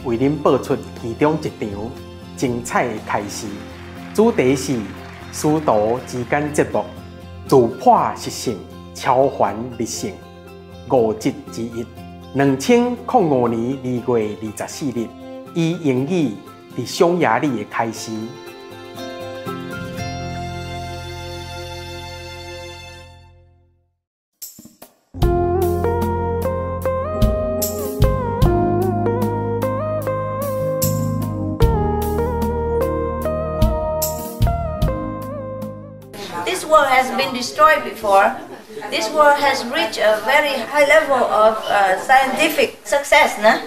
为您播出其中一场精彩的开始。主题是师徒之间节目，自破实性，超凡立性，5集之一。2005年2月24日，以英语伫匈牙利的开始。This world has been destroyed before. This world has reached a very high level of scientific success, nah?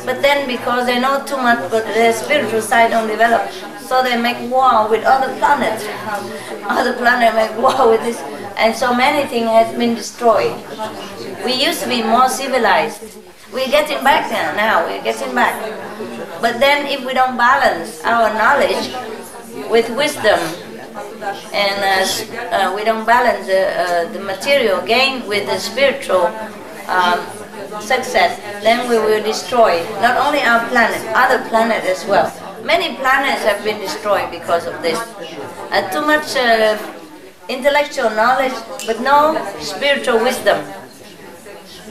But then because they know too much, but their spiritual side don't develop, so they make war with other planets. Other planets make war with this, and so many things has been destroyed. We used to be more civilized. We're getting back now, we're getting back. But then if we don't balance our knowledge with wisdom, and we don't balance the material gain with the spiritual success, then we will destroy not only our planet, other planets as well. Many planets have been destroyed because of this. Too much intellectual knowledge, but no spiritual wisdom.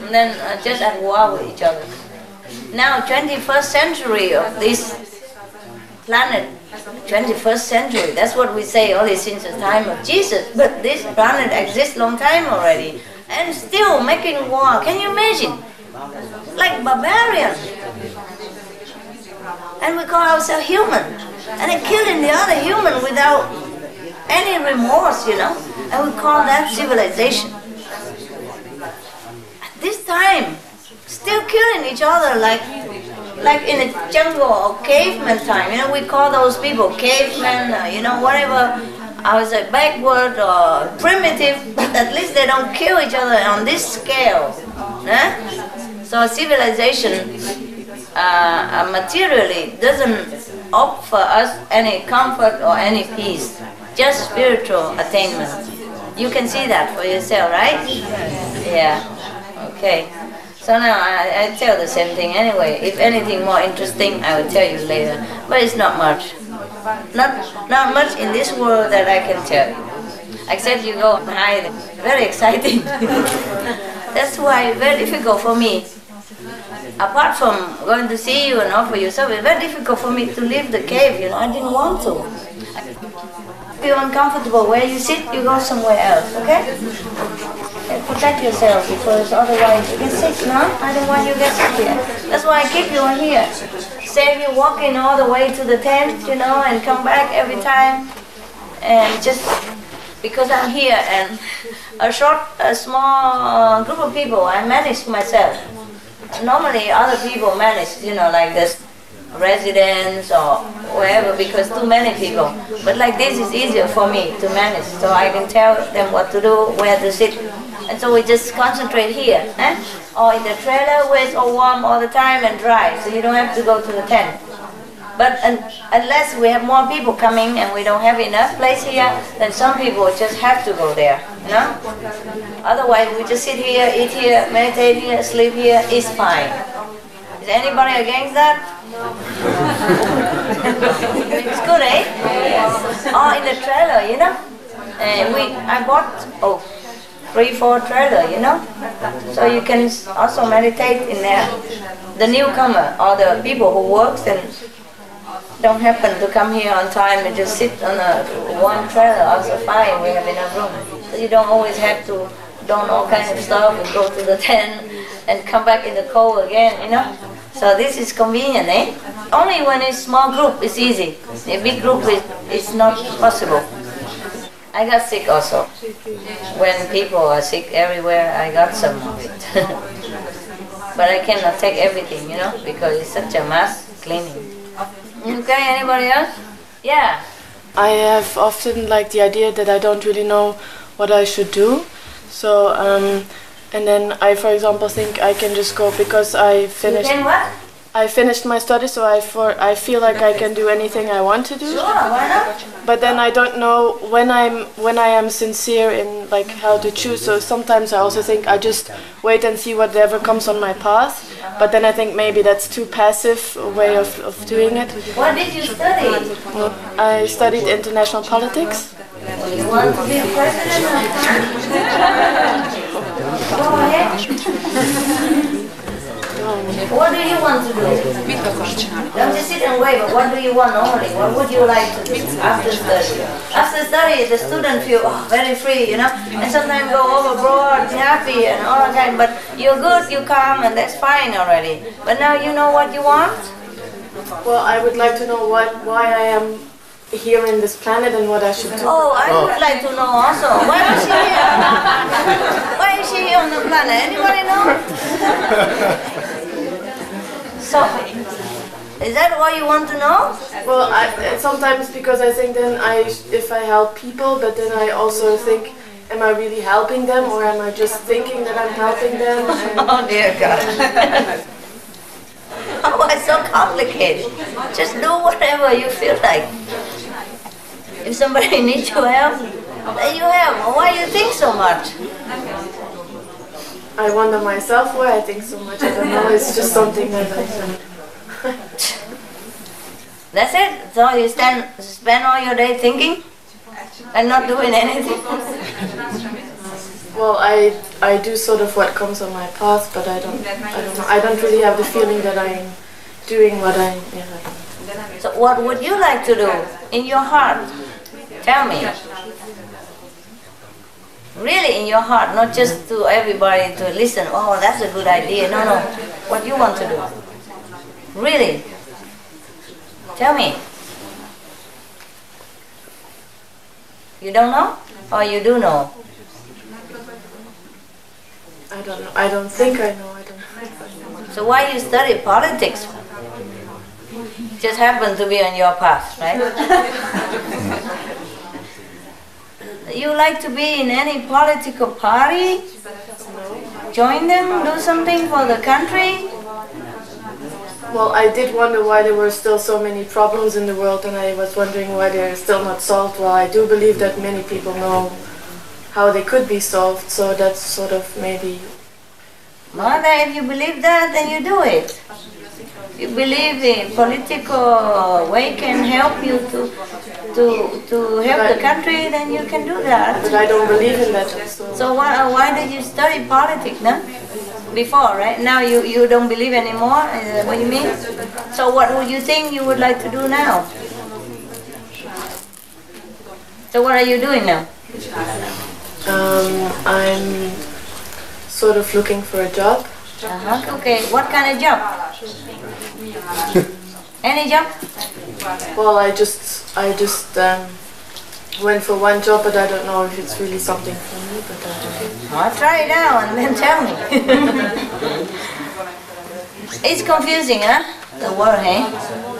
And then just at war with each other. Now, 21st century of this planet, 21st century, that's what we say only since the time of Jesus, but this planet exists long time already, and still making war. Can you imagine? Like barbarians. And we call ourselves human, and they're killing the other human without any remorse, you know, and we call that civilization. At this time, still killing each other like in a jungle or caveman time, you know, we call those people cavemen, you know, whatever, I was like backward or primitive, but at least they don't kill each other on this scale. So civilization materially doesn't offer us any comfort or any peace, just spiritual attainment. You can see that for yourself, right? Yeah, okay. So now I tell the same thing anyway. If anything more interesting, I will tell you later. But it's not much. Not much in this world that I can tell you. Except you go hide. Very exciting. That's why it's very difficult for me. Apart from going to see you and offer you something, it's very difficult for me to leave the cave, you know. I didn't want to. If you're uncomfortable where you sit, you go somewhere else, okay? And protect yourself, because otherwise you get sick, no? I don't want you to get sick here. That's why I keep you on here. Save you walking all the way to the tent, you know, and come back every time. And just because I'm here and a small group of people, I manage myself. Normally other people manage, you know, like this residents or wherever, because too many people. But like this is easier for me to manage, so I can tell them what to do, where to sit. And so we just concentrate here, or in the trailer where it's all warm all the time and dry, so you don't have to go to the tent. But unless we have more people coming and we don't have enough place here, then some people just have to go there, you know? Otherwise we just sit here, eat here, meditate here, sleep here, it's fine. Is anybody against that? It's good, eh? Yes. Oh, in the trailer, you know? I bought 3-4 trailer, you know? So you can also meditate in there. The newcomer or the people who works and don't happen to come here on time and just sit on one trailer, also fine, we have enough room. So you don't always have to don all kinds of stuff and go to the tent and come back in the cold again, you know? So this is convenient, eh? Only when it's small group, it's easy. A big group, it's not possible. I got sick also. When people are sick everywhere, I got some of it. But I cannot take everything, you know, because it's such a mass cleaning. Okay, anybody else? Yeah. I have often like the idea that I don't really know what I should do. So, and then I, for example, think I can just go because I finished. You can what? I finished my studies, so I feel like I can do anything I want to do. Sure, why not? But then I don't know when I am sincere in like how to choose. So sometimes I also think I just wait and see whatever comes on my path. But then I think maybe that's too passive a way of doing it. What did you study? Well, I studied international politics. You want to be president? Go ahead. What do you want to do? Don't just sit and wait, but what do you want normally? What would you like to do after study? After study, the student feel very free, you know, and sometimes go overboard, happy and all the time, but you're good, you calm, and that's fine already. But now you know what you want? Well, I would like to know why I am here in this planet and what I should do. Oh, I would like to know also. Why is she here? Why is she here on the planet? Anybody know? So, is that what you want to know? Well, sometimes because I think then if I help people, but then I also think, am I really helping them, or am I just thinking that I'm helping them? Oh dear God. Oh, it's so complicated. Just do whatever you feel like. If somebody needs your help, then you help. Why do you think so much? I wonder myself why I think so much. I don't know, it's just something that I think. That's it? So you spend all your day thinking and not doing anything? Well, I do sort of what comes on my path, but I don't know. I don't really have the feeling that I'm doing what I don't know. So what would you like to do in your heart? Tell me. Really in your heart, not just to everybody to listen, oh, that's a good idea. No, no. What you want to do. Really. Tell me. You don't know? Or you do know? I don't know. I don't think I know. I don't think I know. So why you study politics? Just happened to be on your path, right? You like to be in any political party? Join them? Do something for the country? Well, I did wonder why there were still so many problems in the world, and I was wondering why they're still not solved. Well, I do believe that many people know how they could be solved, so that's sort of maybe... Well, if you believe that, then you do it. You believe the political way can help you to help the country, then you can do that. But I don't believe in that. So why did you study politics, no? Before, right? Now you don't believe anymore? Is that what you mean? So what would you think you would like to do now? So what are you doing now? I'm sort of looking for a job. Okay, what kind of job? Any job? Well, I just went for one job, but I don't know if it's really something for me. But I don't know. I'll try it out and then tell me. It's confusing, huh? The word, hey?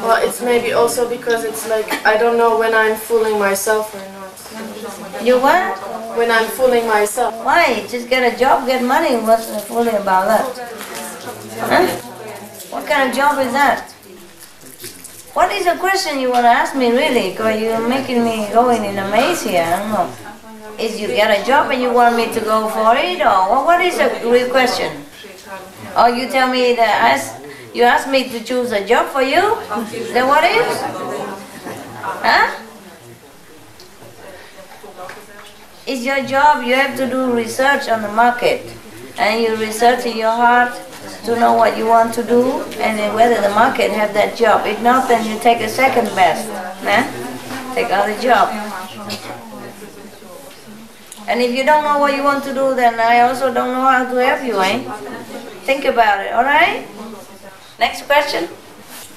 Well, it's maybe also because it's like I don't know when I'm fooling myself or not. You what? When I'm fooling myself. Why? Just get a job, get money. What's the fooling about that? Huh? What kind of job is that? What is the question you want to ask me, really? Because you're making me going in a maze here. I don't know. Is you get a job and you want me to go for it, or what is the real question? Or you tell me that you ask me to choose a job for you? Is that what it is? Huh? It's your job. You have to do research on the market, and you research in your heart to know what you want to do and then whether the market have that job. If not, then you take a second best. Take other job. And if you don't know what you want to do, then I also don't know how to help you, eh? Think about it, alright? Next question.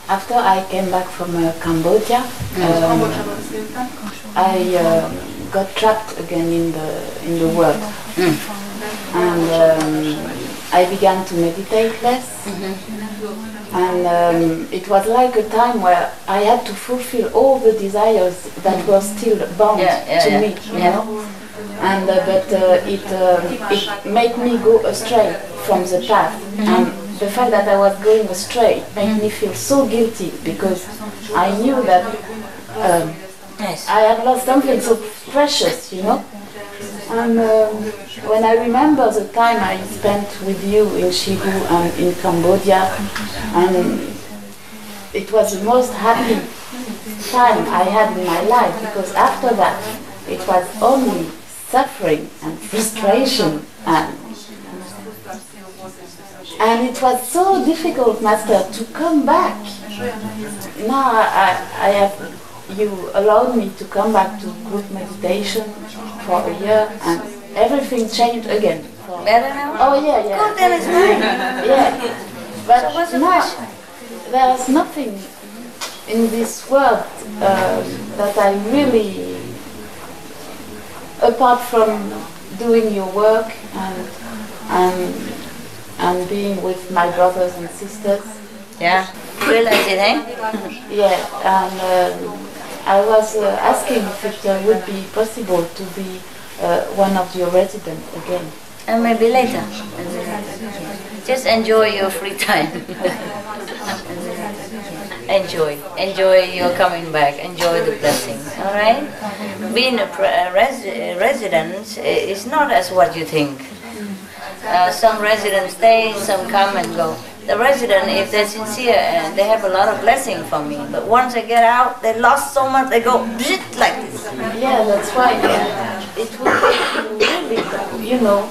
After I came back from Cambodia, I got trapped again in the work. And I began to meditate less, and it was like a time where I had to fulfill all the desires that were still bound to me, you know. And but it made me go astray from the path. And the fact that I was going astray made me feel so guilty, because I knew that I had lost something so precious, you know. And when I remember the time I spent with you in Shigu and in Cambodia, and it was the most happy time I had in my life, because after that it was only suffering and frustration, and it was so difficult, Master, to come back. Now I have, you allowed me to come back to group meditation for a year, and everything changed again. Better now? Oh yeah. Good, then it's fine. Yeah, but So what's the now question? there's nothing in this world that I really, apart from doing your work and being with my brothers and sisters. Yeah. Realize it, eh? Yeah, and I was asking if it would be possible to be one of your residents again. And maybe later. Just enjoy your free time. Enjoy your coming back. Enjoy the blessings. All right. Being a resident is not as what you think. Some residents stay, some come and go. The resident, if they're sincere, and they have a lot of blessing from me. But once they get out, they lost so much, they go like this. Yeah, that's why it would be really, you know,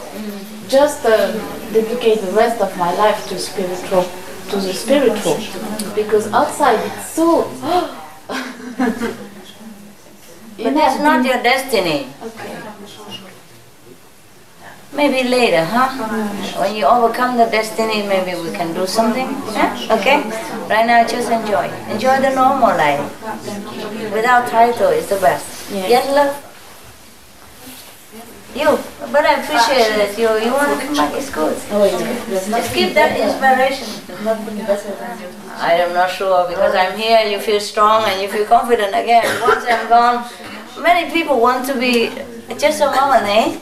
just dedicate the rest of my life to the spiritual, because outside it's so. But that's not your destiny. Okay. Maybe later, huh? When you overcome the destiny, maybe we can do something. Yeah? Okay? Right now, just enjoy. Enjoy the normal life. Without title is the best. Yeah. Yes, love? You. But I appreciate that you want to come back. It's good. Just keep that inspiration. I am not sure, because I'm here, you feel strong and you feel confident again. Once I'm gone, many people want to be just a moment, eh?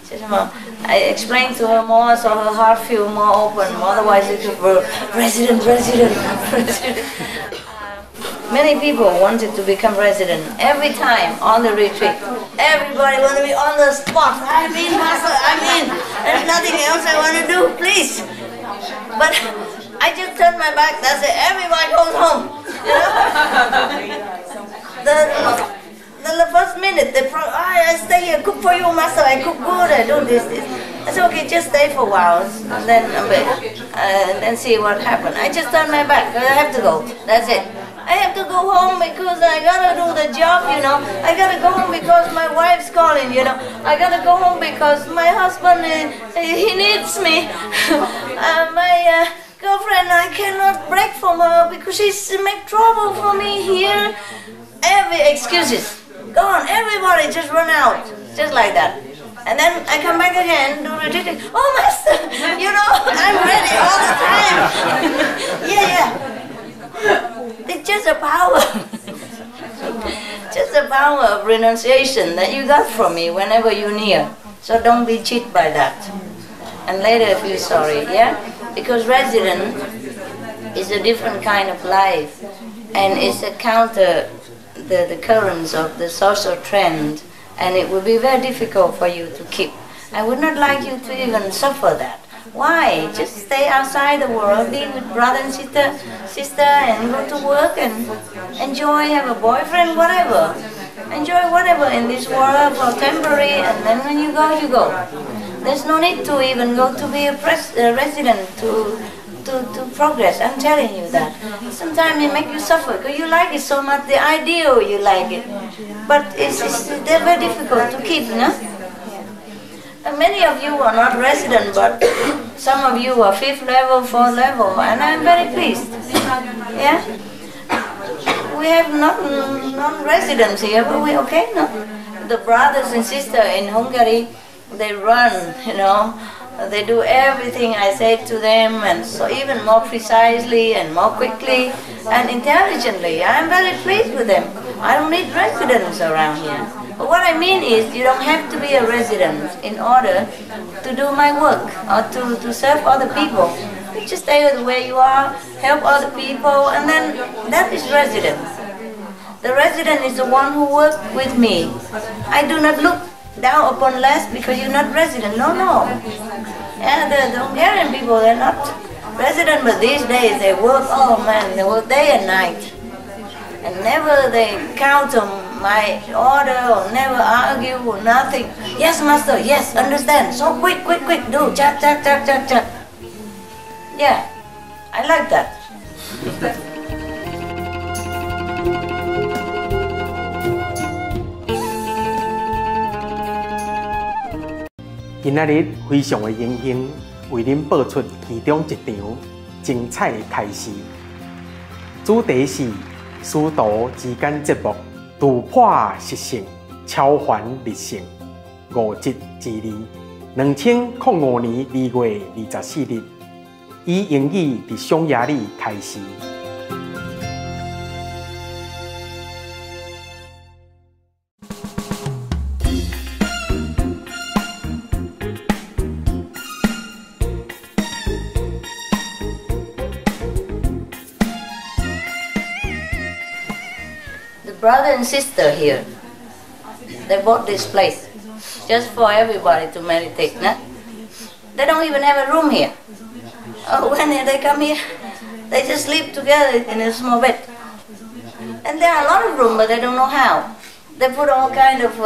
Just a moment. I explained to her more, so her heart feel more open. Otherwise, it would be resident. Many people wanted to become resident every time on the retreat. Everybody want to be on the spot. I'm in, Master, I'm in. There's nothing else I want to do, please. But I just turn my back, that's it. Everybody goes home. You know? The first minute, I stay here, cook for you, Master, I cook good, I do this. I said, okay, just stay for a while, and then see what happens. I just turn my back, I have to go, that's it. I have to go home because I gotta do the job, you know. I gotta go home because my wife's calling, you know. I gotta go home because my husband, he needs me. My girlfriend, I cannot break from her because she's make trouble for me here. Every excuses. Go on, everybody just run out, just like that. And then I come back again, do retreat. Oh, Master, you know, I'm ready all the time. Yeah. It's just a power. Just the power of renunciation that you got from me whenever you're near. So don't be cheated by that. And later feel sorry, yeah? Because resident is a different kind of life. And it's a counter the currents of the social trend, and it would be very difficult for you to keep. I would not like you to even suffer that. Why? Just stay outside the world, be with brother and sister, and go to work and enjoy, have a boyfriend, whatever. Enjoy whatever in this world for temporary, and then when you go, you go. There's no need to even go to be a resident to progress. I'm telling you that. Sometimes it makes you suffer because you like it so much, the ideal you like it. But they're very difficult to keep, no? And many of you are not resident, but some of you are 5th level, 4th level, and I'm very pleased. Yeah? We have non-residents here, but we're okay, no? The brothers and sisters in Hungary, they run, you know. They do everything I say to them, and so even more precisely and more quickly and intelligently. I'm very pleased with them. I don't need residents around here. But what I mean is, you don't have to be a resident in order to do my work or to serve other people. You just stay where you are, help other people, and then that is resident. The resident is the one who works with me. I do not look down upon less because you're not resident. No, no. And the Hungarian people, they're not resident, but these days they work, oh man, they work day and night. And never they count on my order or never argue or nothing. Yes, master, yes, understand. So quick, quick, quick, do, chat, chat, chat, chat, chat. Yeah, I like that.今仔日非常的荣幸，为您播出其中一场精彩的开示。主题是师徒之间节目，突破习性，超凡立性，5集之2。2005年2月24日，以英语伫匈牙利开始。Brother and sister here, they bought this place just for everybody to meditate. Nah? They don't even have a room here. Oh, when they come here, they just sleep together in a small bed. And there are a lot of rooms, but they don't know how. They put all kind of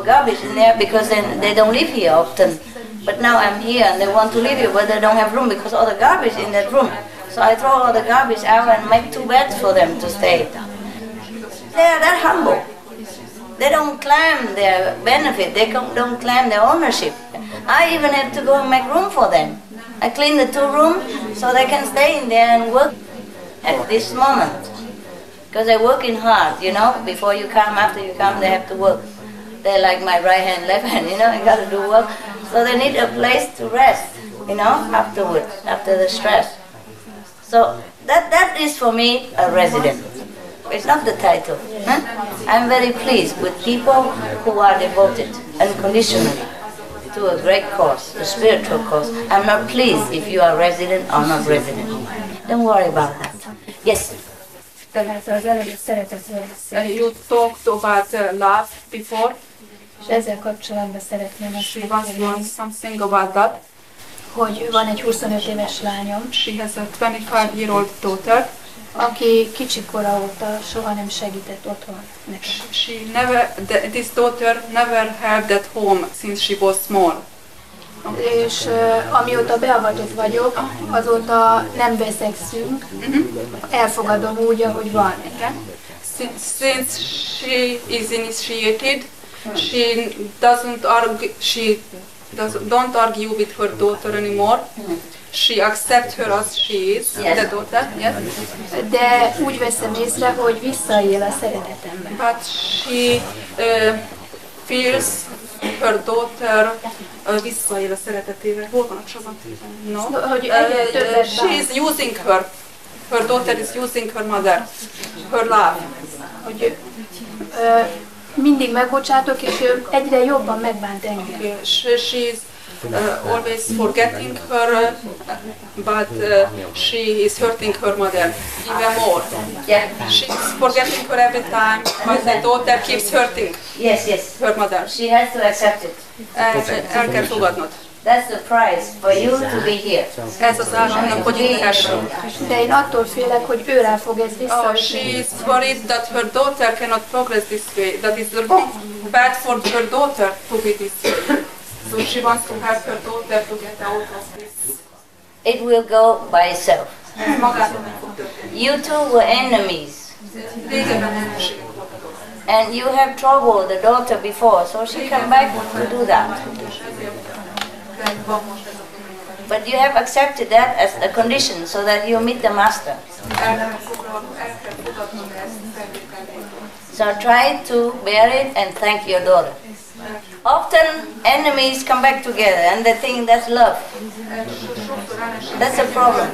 garbage in there because they don't live here often. But now I'm here and they want to live here, but they don't have room because all the garbage in that room. So I throw all the garbage out and make 2 beds for them to stay. They are that humble. They don't claim their benefit. They don't claim their ownership. I even have to go and make room for them. I clean the 2 rooms so they can stay in there and work at this moment. Because they're working hard, you know. Before you come, after you come, they have to work. They're like my right hand, left hand, you know. You got to do work. So they need a place to rest, you know, afterwards, after the stress. So that is for me a resident. It's not the title. Huh? I'm very pleased with people who are devoted unconditionally to a great cause, a spiritual cause. I'm not pleased if you are resident or not resident. Don't worry about that. Yes? You talked about love before. És ezzel kapcsolatban szeretném She wants to know something about that. hogy van egy 25 éves lányom, She has a 25-year-old daughter. aki kicsikora óta soha nem segített otthon nekem. This daughter never helped at home since she was small. És amióta beavatott vagyok, azóta nem veszekszünk, elfogadom úgy, ahogy van. Since she is initiated, she don't argue with her daughter anymore. She accepts her as she is, the daughter. Yes. De úgy veszem észre, hogy visszaél a szeretetemben. But she feels her daughter visszaél a szeretetével. Hol van a Csaba? No. She is using her. Her daughter is using her mother, her love. Hogy mindig megbocsátok, és ő egyre jobban megbánt engem. She is always forgetting her, but she is hurting her mother even more. Yeah. She is forgetting her every time, but the daughter keeps hurting her mother. She has to accept it. El kell fogadnod. That's the price for you to be here. Ez az áramnak, hogy itt lehessünk. De én attól félek, hogy őrá fog ez visszaütni. She is worried that her daughter cannot progress this way. That is bad for her daughter to be this way. So she wants to help her daughter to get out of this. It will go by itself. You two were enemies. And you have troubled the daughter before, so she come back to do that. But you have accepted that as a condition so that you meet the master. So try to bear it and thank your daughter. Often enemies come back together and they think that's love. That's a problem.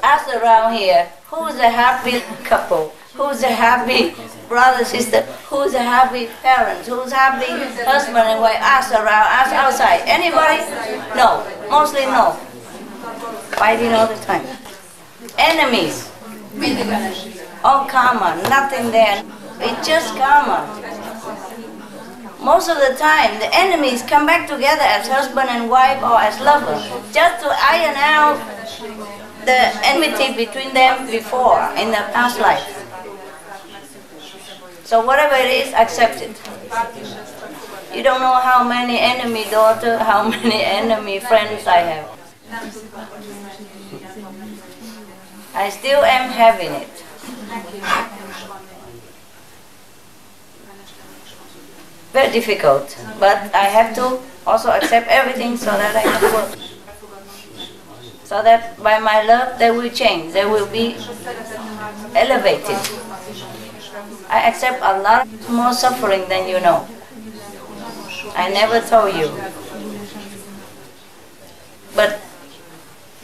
Ask around here, who's a happy couple? Who's a happy brother, sister? Who's a happy parent? Who's happy husband and wife? Ask around, ask outside. Anybody? No. Mostly no. Fighting all the time. Enemies. All karma, nothing there. It's just karma. Most of the time, the enemies come back together as husband and wife or as lovers, just to iron out the enmity between them before, in the past life. So whatever it is, accept it. You don't know how many enemy daughters, how many enemy friends I have. I still am having it. Very difficult, but I have to also accept everything so that I can work. So that by my love they will change, they will be elevated. I accept a lot more suffering than you know. I never told you. But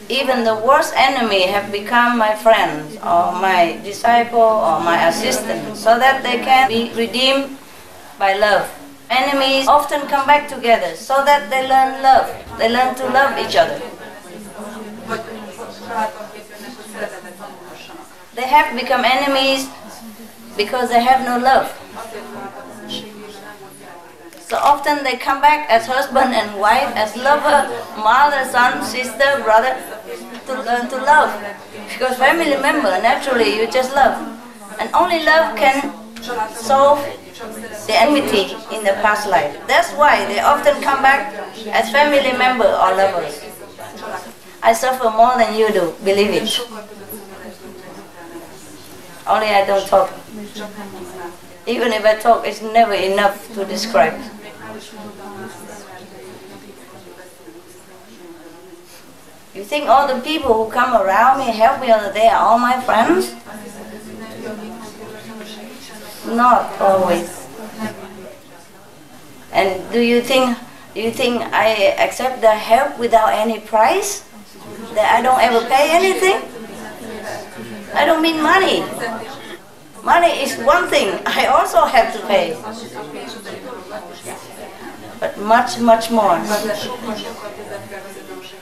even the worst enemy have become my friends or my disciple or my assistant so that they can be redeemed by love. Enemies often come back together so that they learn love. They learn to love each other. They have become enemies because they have no love. So often they come back as husband and wife, as lover, mother, son, sister, brother, to learn to love. Because family member, naturally you just love. And only love can solve the enmity in the past life. That's why they often come back as family member or lovers. I suffer more than you do, believe it. Only I don't talk. Even if I talk, it's never enough to describe. You think all the people who come around me, help me all the day, are all my friends? Not always. And do you think I accept the help without any price? That I don't ever pay anything? I don't mean money. Money is one thing, I also have to pay. But much, much more.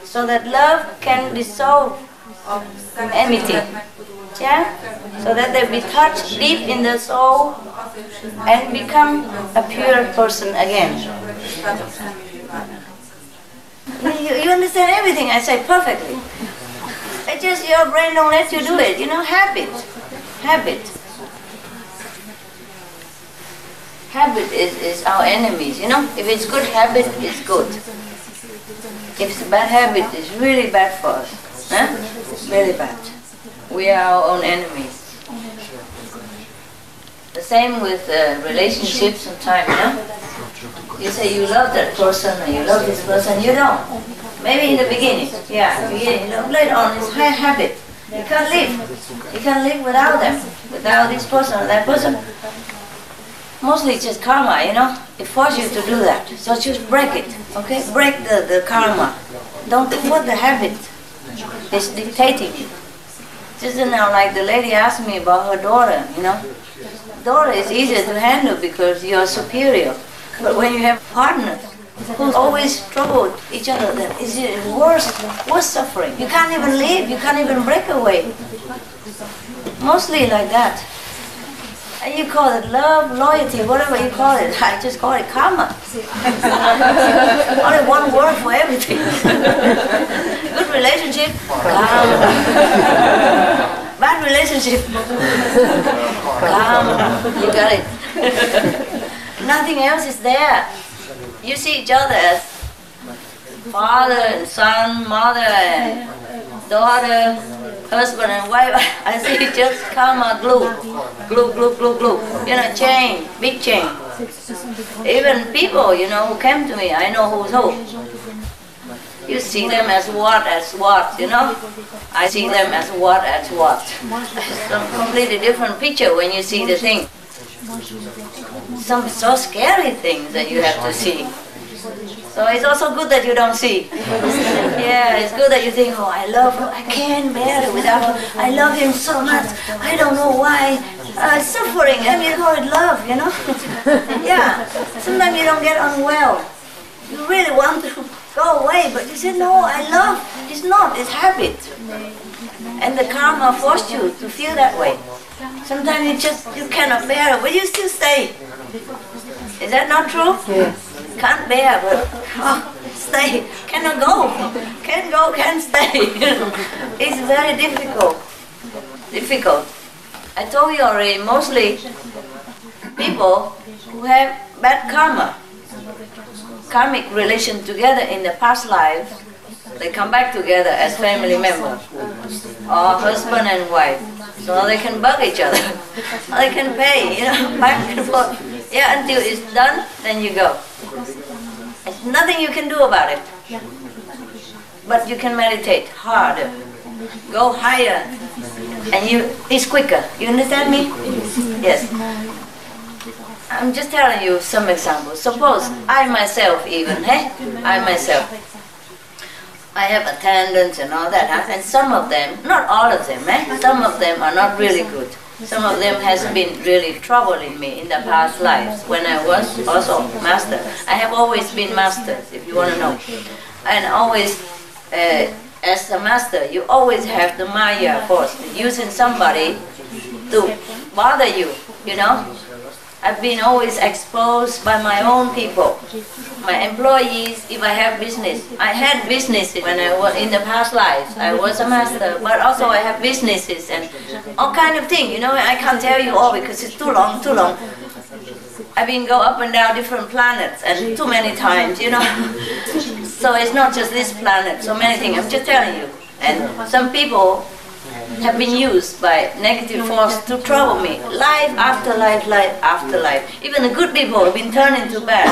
So that love can dissolve enmity. Yeah? So that they be touched deep in the soul and become a pure person again. You understand everything I say perfectly. It's just your brain don't let you do it. You know, habit. Habit. Habit is our enemies, you know. If it's good habit, it's good. If it's a bad habit, it's really bad for us. Huh? Very bad. We are our own enemies. The same with relationships sometimes, you know. You say you love that person and you love this person, you don't. Maybe in the beginning, yeah, you know, later on it's high habit. You can't live. You can't live without them, without this person or that person. Mostly it's just karma, you know. It forces you to do that. So just break it, okay? Break the karma. Don't do what the habit is dictating you. Just now, like the lady asked me about her daughter, you know. Daughter is easier to handle because you're superior. But when you have partners who always trouble each other, then it's worse suffering. You can't even live, you can't even break away. Mostly like that. And you call it love, loyalty, whatever you call it. I just call it karma. Only one word for everything. Good relationship, karma. Bad relationship, karma. You got it. Nothing else is there. You see each other as father and son, mother and daughter, husband and wife. I see just karma glue, glue, glue, glue, glue. You know, chain, big chain. Even people, you know, who came to me, I know who's who. You see them as what, you know? I see them as what. It's a completely different picture when you see the thing. Some so scary things that you have to see. So it's also good that you don't see. Yeah, it's good that you think, oh, I love him, I can't bear it without him. I love him so much. I don't know why. Suffering, and you call it love, you know? Yeah, sometimes you don't get unwell. You really want to go away, but you say, no, I love. It's not, it's habit. And the karma forced you to feel that way. Sometimes you cannot bear it, but you still stay. Is that not true? Yes. Can't bear, but stay. Cannot go. Can't go, can't stay. It's very difficult. I told you already, mostly people who have bad karma, karmic relation together in the past lives, they come back together as family members, or husband and wife, so they can bug each other. They can pay, back and forth. Yeah, until it's done, then you go. There's nothing you can do about it. But you can meditate harder, go higher, and it's quicker. You understand me? Yes. I'm just telling you some examples. Suppose I myself I have attendants and all that, and some of them, not all of them, some of them are not really good. Some of them has been really troubling me in the past lives when I was also master. I have always been master, if you want to know. And always, as a master, you always have the Maya force, using somebody to bother you, I've been always exposed by my own people, my employees. If I have business, I had businesses when I was in the past lives. I was a master, but also I have businesses and all kind of things. I can't tell you all because it's too long. I've been go up and down different planets and too many times, So it's not just this planet. So many things. I'm just telling you. And some people have been used by negative force to trouble me. Life after life, life after life. Even the good people have been turned into bad.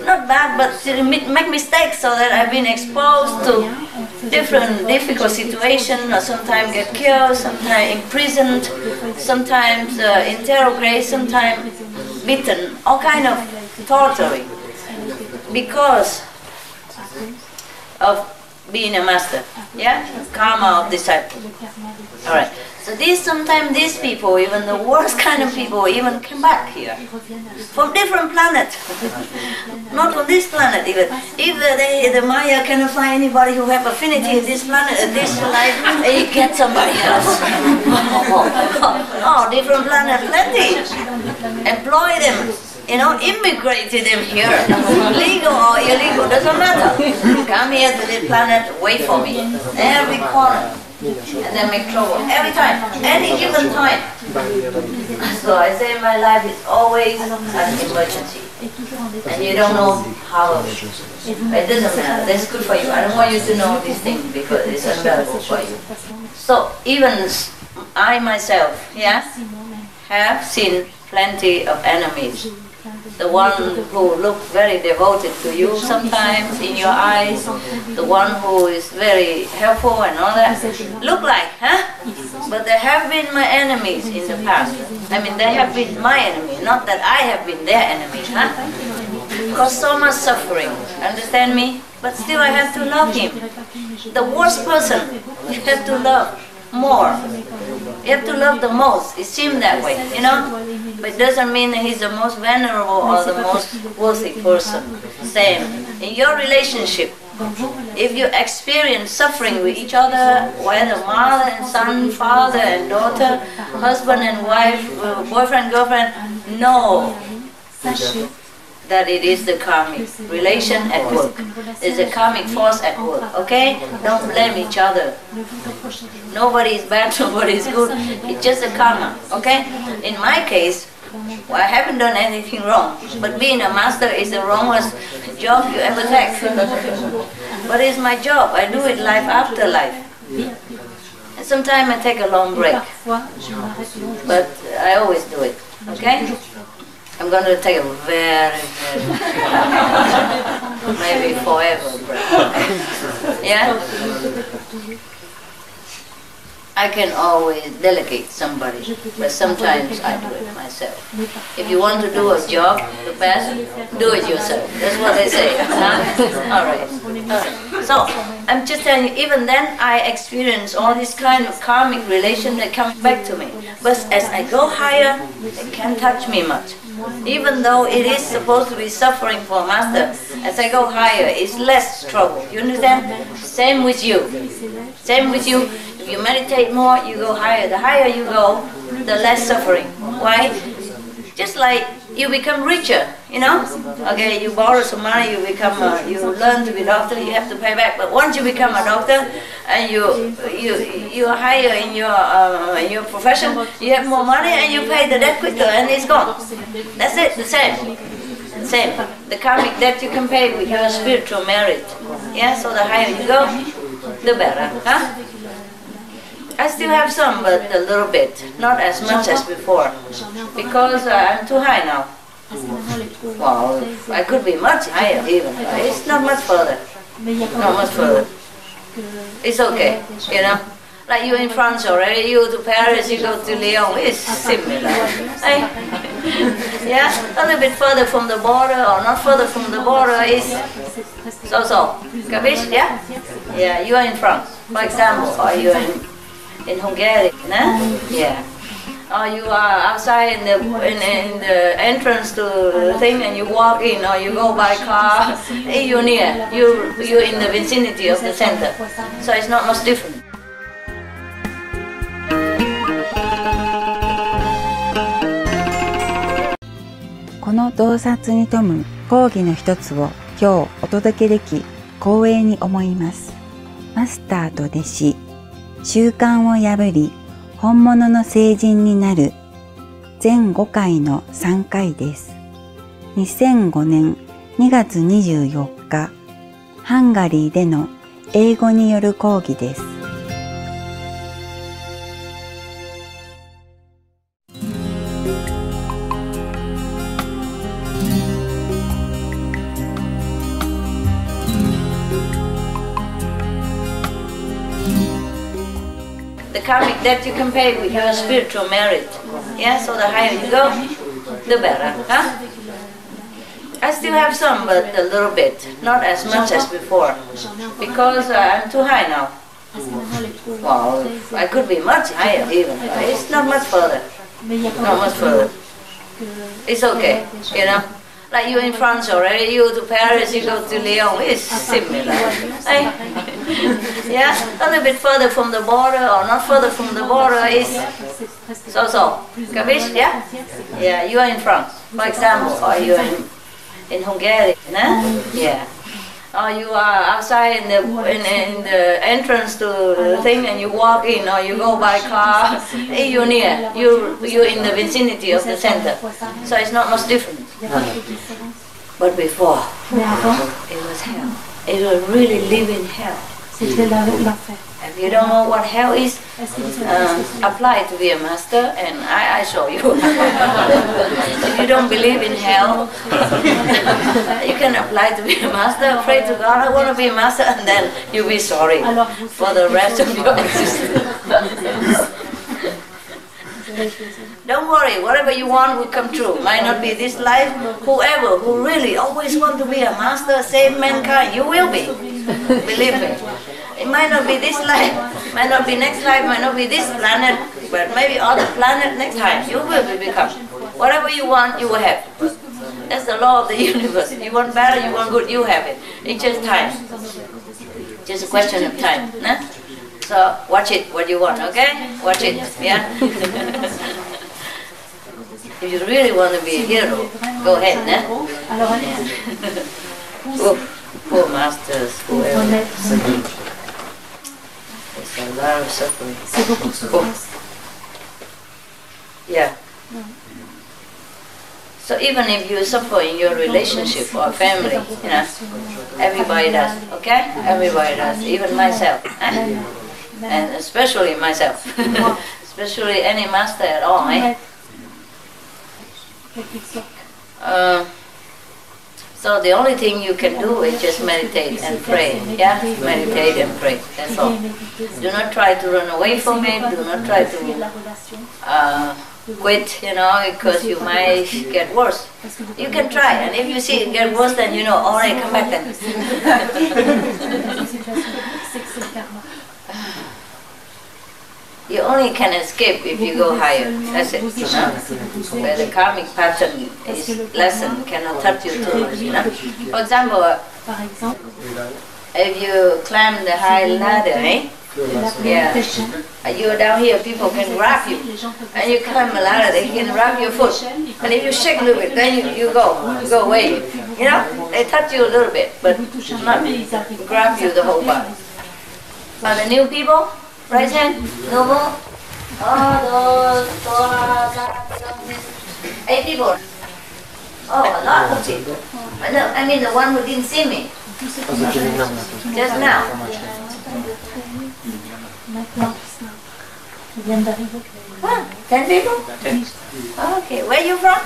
Not bad, but to make mistakes, so that I've been exposed to different difficult situations, or sometimes get killed, sometimes imprisoned, sometimes interrogated, sometimes beaten, all kind of torturing. Because of being a master, karma of disciple. All right. So sometimes these people, even the worst kind of people, even come back here from different planets, not from this planet even. If the Maya cannot find anybody who have affinity in this planet, this life, they get somebody else. Oh, different planet, plenty. Employ them. Immigrated them here, legal or illegal, doesn't matter. Come here to this planet, wait for me, every corner, and then make trouble, every time, any given time. So I say my life is always an emergency, and you don't know how, it doesn't matter, that's good for you. I don't want you to know these things because it's unbearable for you. So even I myself, have seen plenty of enemies. The one who look very devoted to you sometimes in your eyes, the one who is very helpful and all that, look like, But they have been my enemies in the past. I mean, they have been my enemy, not that I have been their enemy, Because so much suffering, understand me? But still I have to love him. The worst person, you have to love more. You have to love the most. It seems that way, But it doesn't mean that he's the most venerable or the most worthy person. Same. In your relationship, if you experience suffering with each other, whether mother and son, father and daughter, husband and wife, boyfriend, girlfriend, know that it is the karmic relation at work. It's a karmic force at work, okay? Don't blame each other. Nobody is bad, nobody is good. It's just a karma, okay? In my case, I haven't done anything wrong, but being a master is the wrongest job you ever take. But it's my job. I do it life after life. And sometimes I take a long break, but I always do it, okay? I'm going to take a very, maybe forever break. Yeah? I can always delegate somebody, but sometimes I do it myself. If you want to do a job the best, do it yourself. That's what they say. Huh? All right. So I'm just telling you, even then I experience all this kind of karmic relation that comes back to me. But as I go higher, it can't touch me much. Even though it is supposed to be suffering for Master, as I go higher, it's less trouble. You understand? Same with you. Same with you. If you meditate more, you go higher. The higher you go, the less suffering. Why? Just like you become richer, you know? Okay, you borrow some money, you become, you learn to be a doctor, you have to pay back. But once you become a doctor and you are higher in your profession, you have more money and you pay the debt quicker and it's gone. That's it, the same. The same. The karmic debt you can pay with your spiritual merit. Yeah, so the higher you go, the better. Huh? I still have some, but a little bit, not as much as before, because I'm too high now. Well, I could be much higher even, but it's not much further. Not much further. It's okay, you know. Like you in France already, you to Paris, you go to Lyon, it's similar. Hey? Yeah, a little bit further from the border or not further from the border is so-so. Capiche? Yeah? Yeah, you are in France, for example, or you are in Hungary, no? Yeah. Or you are outside in the entrance to the thing and you walk in, or you go by car, you're near, you're in the vicinity of the center. So it's not much different. この洞察に富む講義の一つを今日お届けでき光栄に思います。マスターと弟子、習慣を破り本物の聖人になる全5回の3回です。2005年2月24日、ハンガリーでの英語による講義です。The karmic debt you can pay with your spiritual merit. Yeah, so the higher you go, the better. Huh? I still have some, but a little bit, not as much as before, because I'm too high now. Well, I could be much higher even, but it's not much further. Not much further. It's okay, you know. Like you in France already, you to Paris, you go to Lyon, it's similar. Hey? Yeah, a little bit further from the border or not further from the border is so-so. Capiche? Yeah? Yeah, you are in France, for example, or you are in Hungary, no? Yeah. Or you are outside in the entrance to the thing and you walk in, or you go by car, you're near, you're in the vicinity of the center. So it's not much different. But before, it was hell. It was really living hell. If you don't know what hell is, apply to be a master and I show you. If you don't believe in hell, you can apply to be a master, pray to God, I want to be a master, and then you'll be sorry for the rest of your existence. Don't worry, whatever you want will come true. Might not be this life. Whoever who really always want to be a master, save mankind, you will be. Believe me. It might not be this life, might not be next life, might not be this planet, but maybe other planet next time. You will become. Whatever you want, you will have. That's the law of the universe. You want better, you want good, you have it. It's just time. Just a question of time. Nah? So watch it, what you want, okay? Watch it, yeah? If you really want to be a hero, go ahead, nah? Yeah. Poor masters, whoever. It's a lot of suffering. Yeah. So even if you suffer in your relationship or family, you know, everybody does, okay? Everybody does, even myself. Eh? And especially myself. Especially any master at all, eh? So the only thing you can do is just meditate and pray. Yeah? Meditate and pray. That's all. Do not try to run away from it. Do not try to quit, because you might get worse. You can try, and if you see it get worse, then all right, come back then. You only can escape if you go higher. That's it. Where the karmic pattern is lessened, cannot touch you too much. For example, if you climb the high ladder, yeah, you're down here, people can grab you, and you climb the ladder, they can grab your foot, and if you shake a little bit, then you go away. They touch you a little bit, but not grab you the whole body. Are the new people? Right hand, no more. 8 people. Oh, a lot of people. I mean the one who didn't see me. Just now. Huh? 10 people? Okay, where are you from?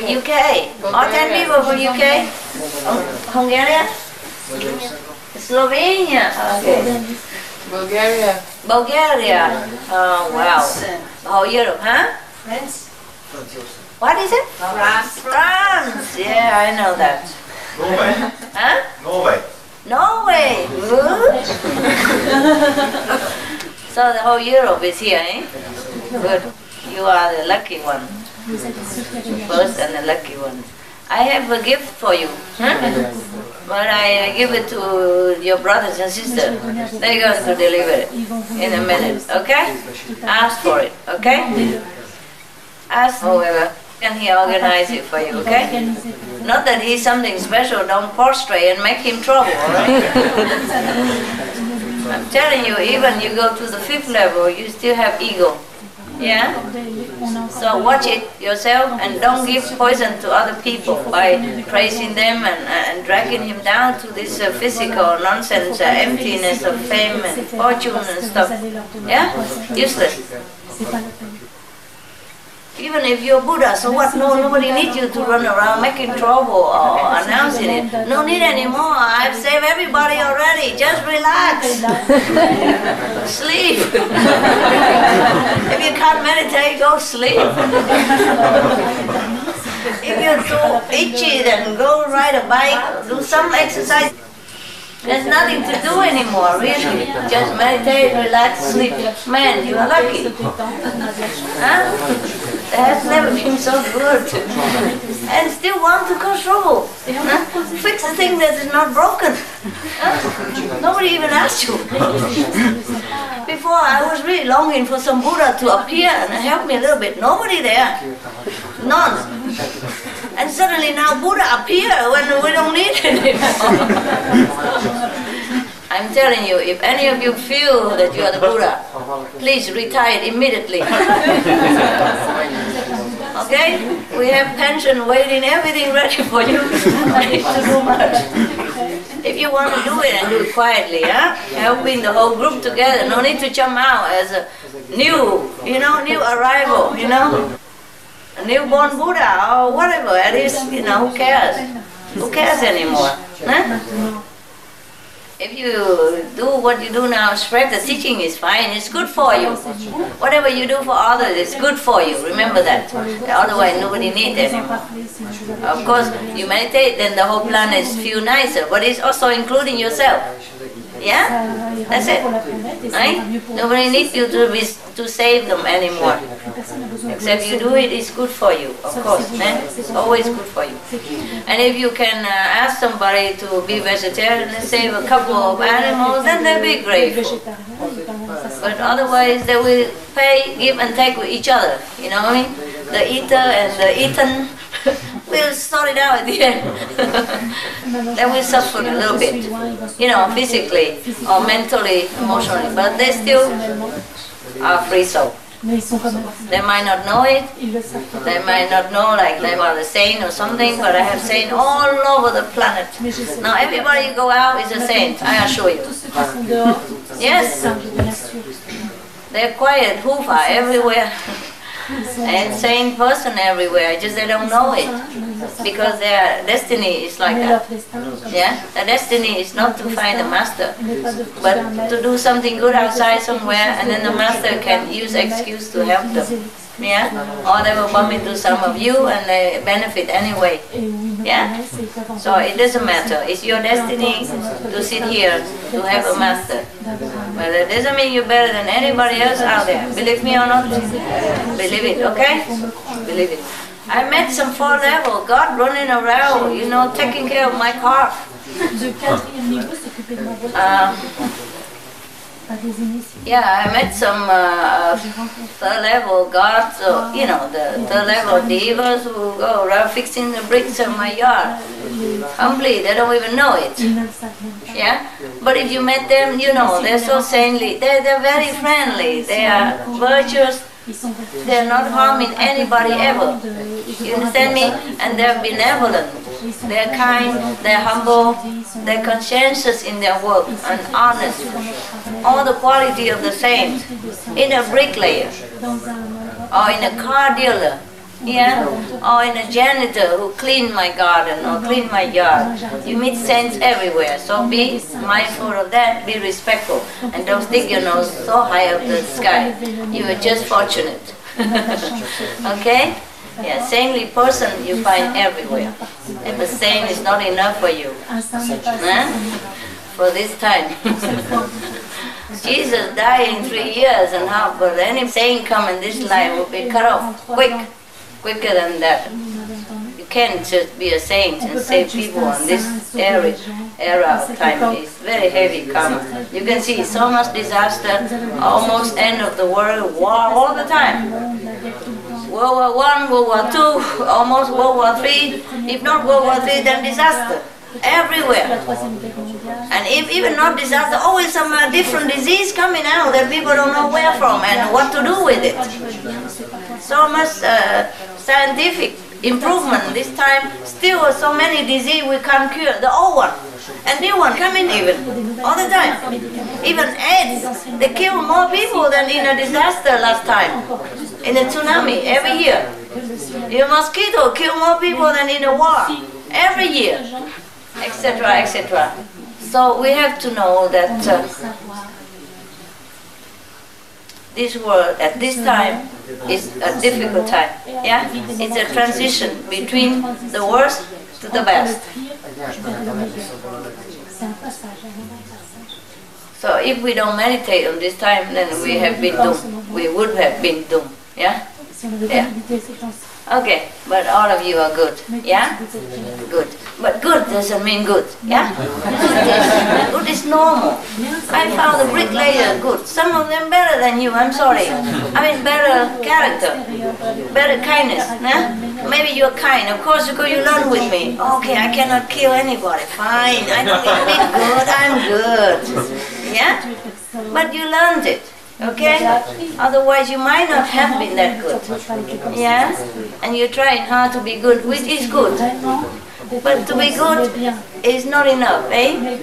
UK. All 10 people from UK? Hungary? Slovenia. Okay. Bulgaria. Oh, wow. Oh, Europe, huh? France. What is it? France. Yeah, I know that. Norway. Huh? Norway. Good. So the whole Europe is here, eh? Good. You are the lucky one. First and the lucky one. I have a gift for you. Huh? But I give it to your brothers and sisters. They're going to deliver it in a minute, okay? Ask for it, okay? Ask whoever, and he organize it for you, okay? Not that he's something special, don't prostrate and make him trouble, alright? I'm telling you, even you go to the 5th level, you still have ego. Yeah? So watch it yourself and don't give poison to other people by praising them and dragging him down to this physical nonsense, emptiness of fame and fortune and stuff. Yeah? Useless. Even if you're Buddha, so what? No, nobody needs you to run around making trouble or announcing it. No need anymore. I've saved everybody already. Just relax. Sleep. If you can't meditate, go sleep. If you're too itchy, then go ride a bike, do some exercise. There's nothing to do anymore, really. Just meditate, relax, sleep. Man, you are lucky. Huh? It has never been so good. And still want to cause trouble. Huh? Fix the thing that is not broken. Huh? Nobody even asked you. Before I was really longing for some Buddha to appear and help me a little bit. Nobody there. None. And suddenly now Buddha appear when we don't need it anymore. I'm telling you, if any of you feel that you are the Buddha, please retire immediately. Okay? We have pension waiting, everything ready for you. To do much. If you want to do it, and do it quietly, huh? Helping the whole group together. No need to jump out as a new arrival, a newborn Buddha or whatever. At least, who cares? Who cares anymore? Huh? If you do what you do now, spread the teaching is fine, it's good for you. Whatever you do for others is good for you, remember that. Otherwise nobody needs it anymore. Of course, you meditate, then the whole planet feels nicer, but it's also including yourself. Yeah? That's it. Right? Nobody needs you to save them anymore. Except you do it, it's good for you, of course. It's always good for you. And if you can ask somebody to be vegetarian and save a couple of animals, then they'll be grateful. But otherwise, they will pay, give and take with each other. You know what I mean? The eater and the eaten will sort it out at the end. They will suffer a little bit, physically or mentally, emotionally, but they still are free soul. They might not know it, they might not know like they are the saint or something, but I have saints all over the planet. Now everybody you go out is a saint, I assure you. Yes, they're quiet, hufa everywhere. And sane person everywhere, just they don't know it. because their destiny is like that. Yeah, the destiny is not to find a master, but to do something good outside somewhere, and then the master can use excuse to help them. Yeah, or they will bump into some of you and they benefit anyway. Yeah, so it doesn't matter. It's your destiny to sit here to have a master, but it doesn't mean you're better than anybody else out there. Believe me or not, believe it. Okay, believe it. I met some 4-level God running around, you know, taking care of my car. Yeah, I met some 3rd-level gods, you know, the 3rd-level divas who go around fixing the bricks of my yard. Humbly, they don't even know it. Yeah, but if you met them, you know, they're so saintly. They're very friendly. They are virtuous. They're not harming anybody ever. You understand me? And they're benevolent. They're kind, they're humble, they're conscientious in their work and honest. All the quality of the saint in a bricklayer or in a car dealer, yeah, or in a janitor who cleaned my garden or cleaned my yard. You meet saints everywhere, so be mindful of that, be respectful, and don't stick your nose so high up the sky. You are just fortunate. Okay? Yeah, saintly person you find everywhere. If a saint is not enough for you, for this time. Jesus died in 3 years, and how could any saint come in this life will be cut off quicker than that. You can't just be a saint and save people in this era of time. It's very heavy karma. You can see so much disaster, almost end of the world, war all the time. World War I, World War II, almost World War III. If not World War III, then disaster. Everywhere. And if even not disaster, always some different disease coming out that people don't know where from and what to do with it. So much scientific improvement this time. Still so many disease we can't cure. The old one and new one coming even all the time. Even AIDS, they kill more people than in a disaster last time. In a tsunami every year. A mosquito kill more people than in a war every year, etc., etc. So we have to know that this world at this time is a difficult time. Yeah, it's a transition between the worst to the best. So if we don't meditate on this time, then we have been doomed. We would have been doomed. Yeah? Yeah. Okay, but all of you are good. Yeah? Good. But good doesn't mean good. Yeah? Good is normal. I found the bricklayer good. Some of them better than you, I'm sorry. I mean better character, better kindness. Nah? Maybe you're kind, of course, because you learn with me. Okay, I cannot kill anybody. Fine, I don't need to be good, I'm good. Yeah? But you learned it. Okay? Otherwise you might not have been that good. Yeah? And you're trying hard to be good, which is good. But to be good is not enough, eh?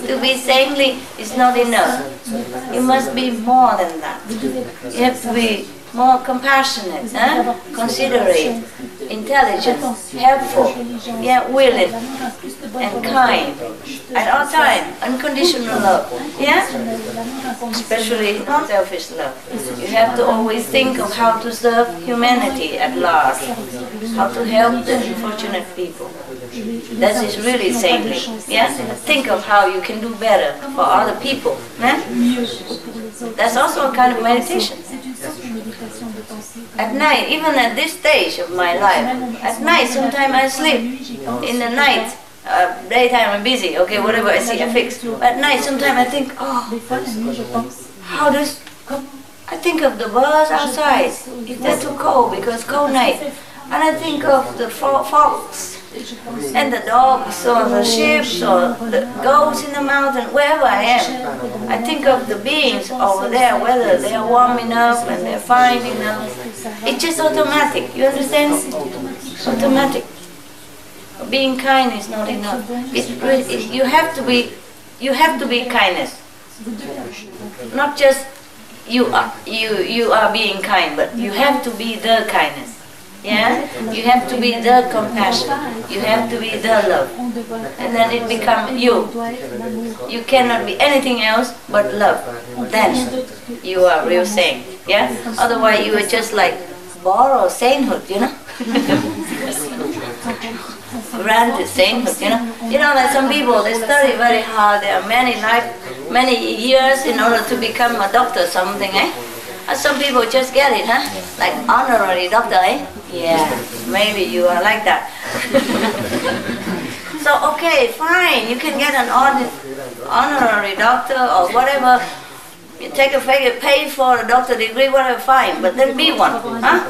To be saintly is not enough. You must be more than that. You have to be more compassionate, considerate, intelligent, helpful, yeah, willing, and kind. At all times, unconditional love, yeah? Especially non-selfish love. You have to always think of how to serve humanity at large, how to help the unfortunate people. That is really saintly, yeah? Think of how you can do better for other people, yeah? That's also a kind of meditation. At night, even at this stage of my life, at night sometimes I sleep. In the night, daytime I'm busy, okay, whatever I see I fix. But at night sometimes I think, oh, how does... I think of the birds outside, if they're too cold because cold night. And I think of the fox and the dogs or the sheep or the goats in the mountain, wherever I am. I think of the beings over there, whether they are warm enough and they're fine enough. It's just automatic, you understand? Automatic. Being kind is not enough. You have to be kindness. Not just you are being kind, but you have to be the kindness. Yeah, you have to be the compassion. You have to be the love, and then it becomes you. You cannot be anything else but love. Then you are real saint. Yeah. Otherwise, you are just like borrowed sainthood. You know. Granted sainthood. You know. You know, like some people, they study very hard. There are many years in order to become a doctor or something, eh? And some people just get it, huh? Like honorary doctor, eh? Yeah, maybe you are like that. So, okay, fine, you can get an honorary doctor or whatever. You take a figure, pay for a doctor degree, whatever, fine, but then be one, huh?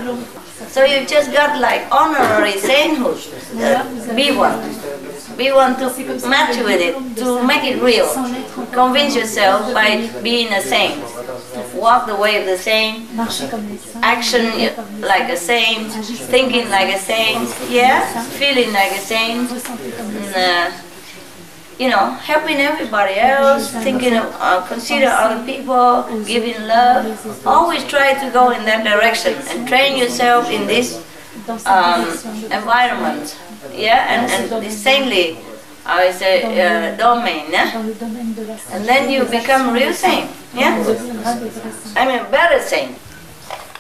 So you just got like honorary sainthood. Be one. Be one to match with it, to make it real. Convince yourself by being a saint. Walk the way of the saint, action like a saint, thinking like a saint, yeah, feeling like a saint, and, you know, helping everybody else, thinking of, consider other people, giving love. Always try to go in that direction and train yourself in this environment, yeah, and this saintly, I say, domain, yeah? And then you become real saint, yeah? I mean, better saint.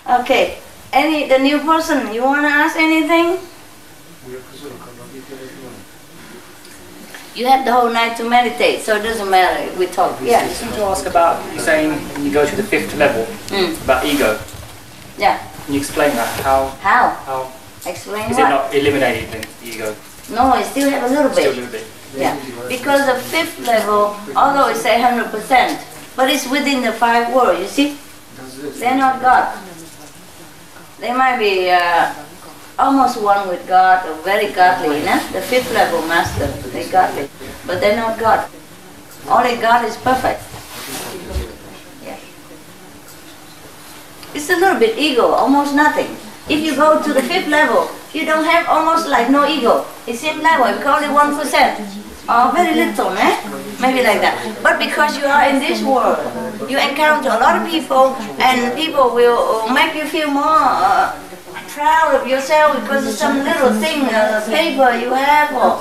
Okay, the new person, you want to ask anything? You have the whole night to meditate, so it doesn't matter if we talk. Yeah. I just want to ask about, you're saying when you go to the 5th level, about ego. Yeah. Can you explain that? How? How? Explain is what? Is it not eliminated, then, the ego? No, I still have a little bit. Still a little bit. Yeah, because the 5th level, although it's 100%, but it's within the 5 worlds, you see? They're not God. They might be almost one with God, or very godly, you know? The 5th level master, they're godly, but they're not God. Only God is perfect. Yeah. It's a little bit ego, almost nothing. If you go to the 5th level, you don't have almost like no ego. It's same level, it's only 1%. Or very little, eh? Maybe like that. But because you are in this world, you encounter a lot of people, and people will make you feel more proud of yourself because of some little thing, paper you have, or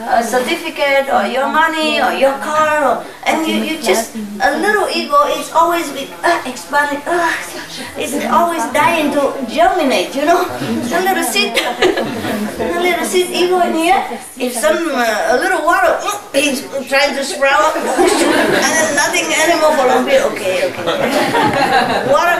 a certificate, or your money, or your car, and you just, a little ego is always expanding, it's always dying to germinate, you know? A little seed ego in here. If a little water, he's trying to sprout, and then nothing anymore for a bit, okay. Water,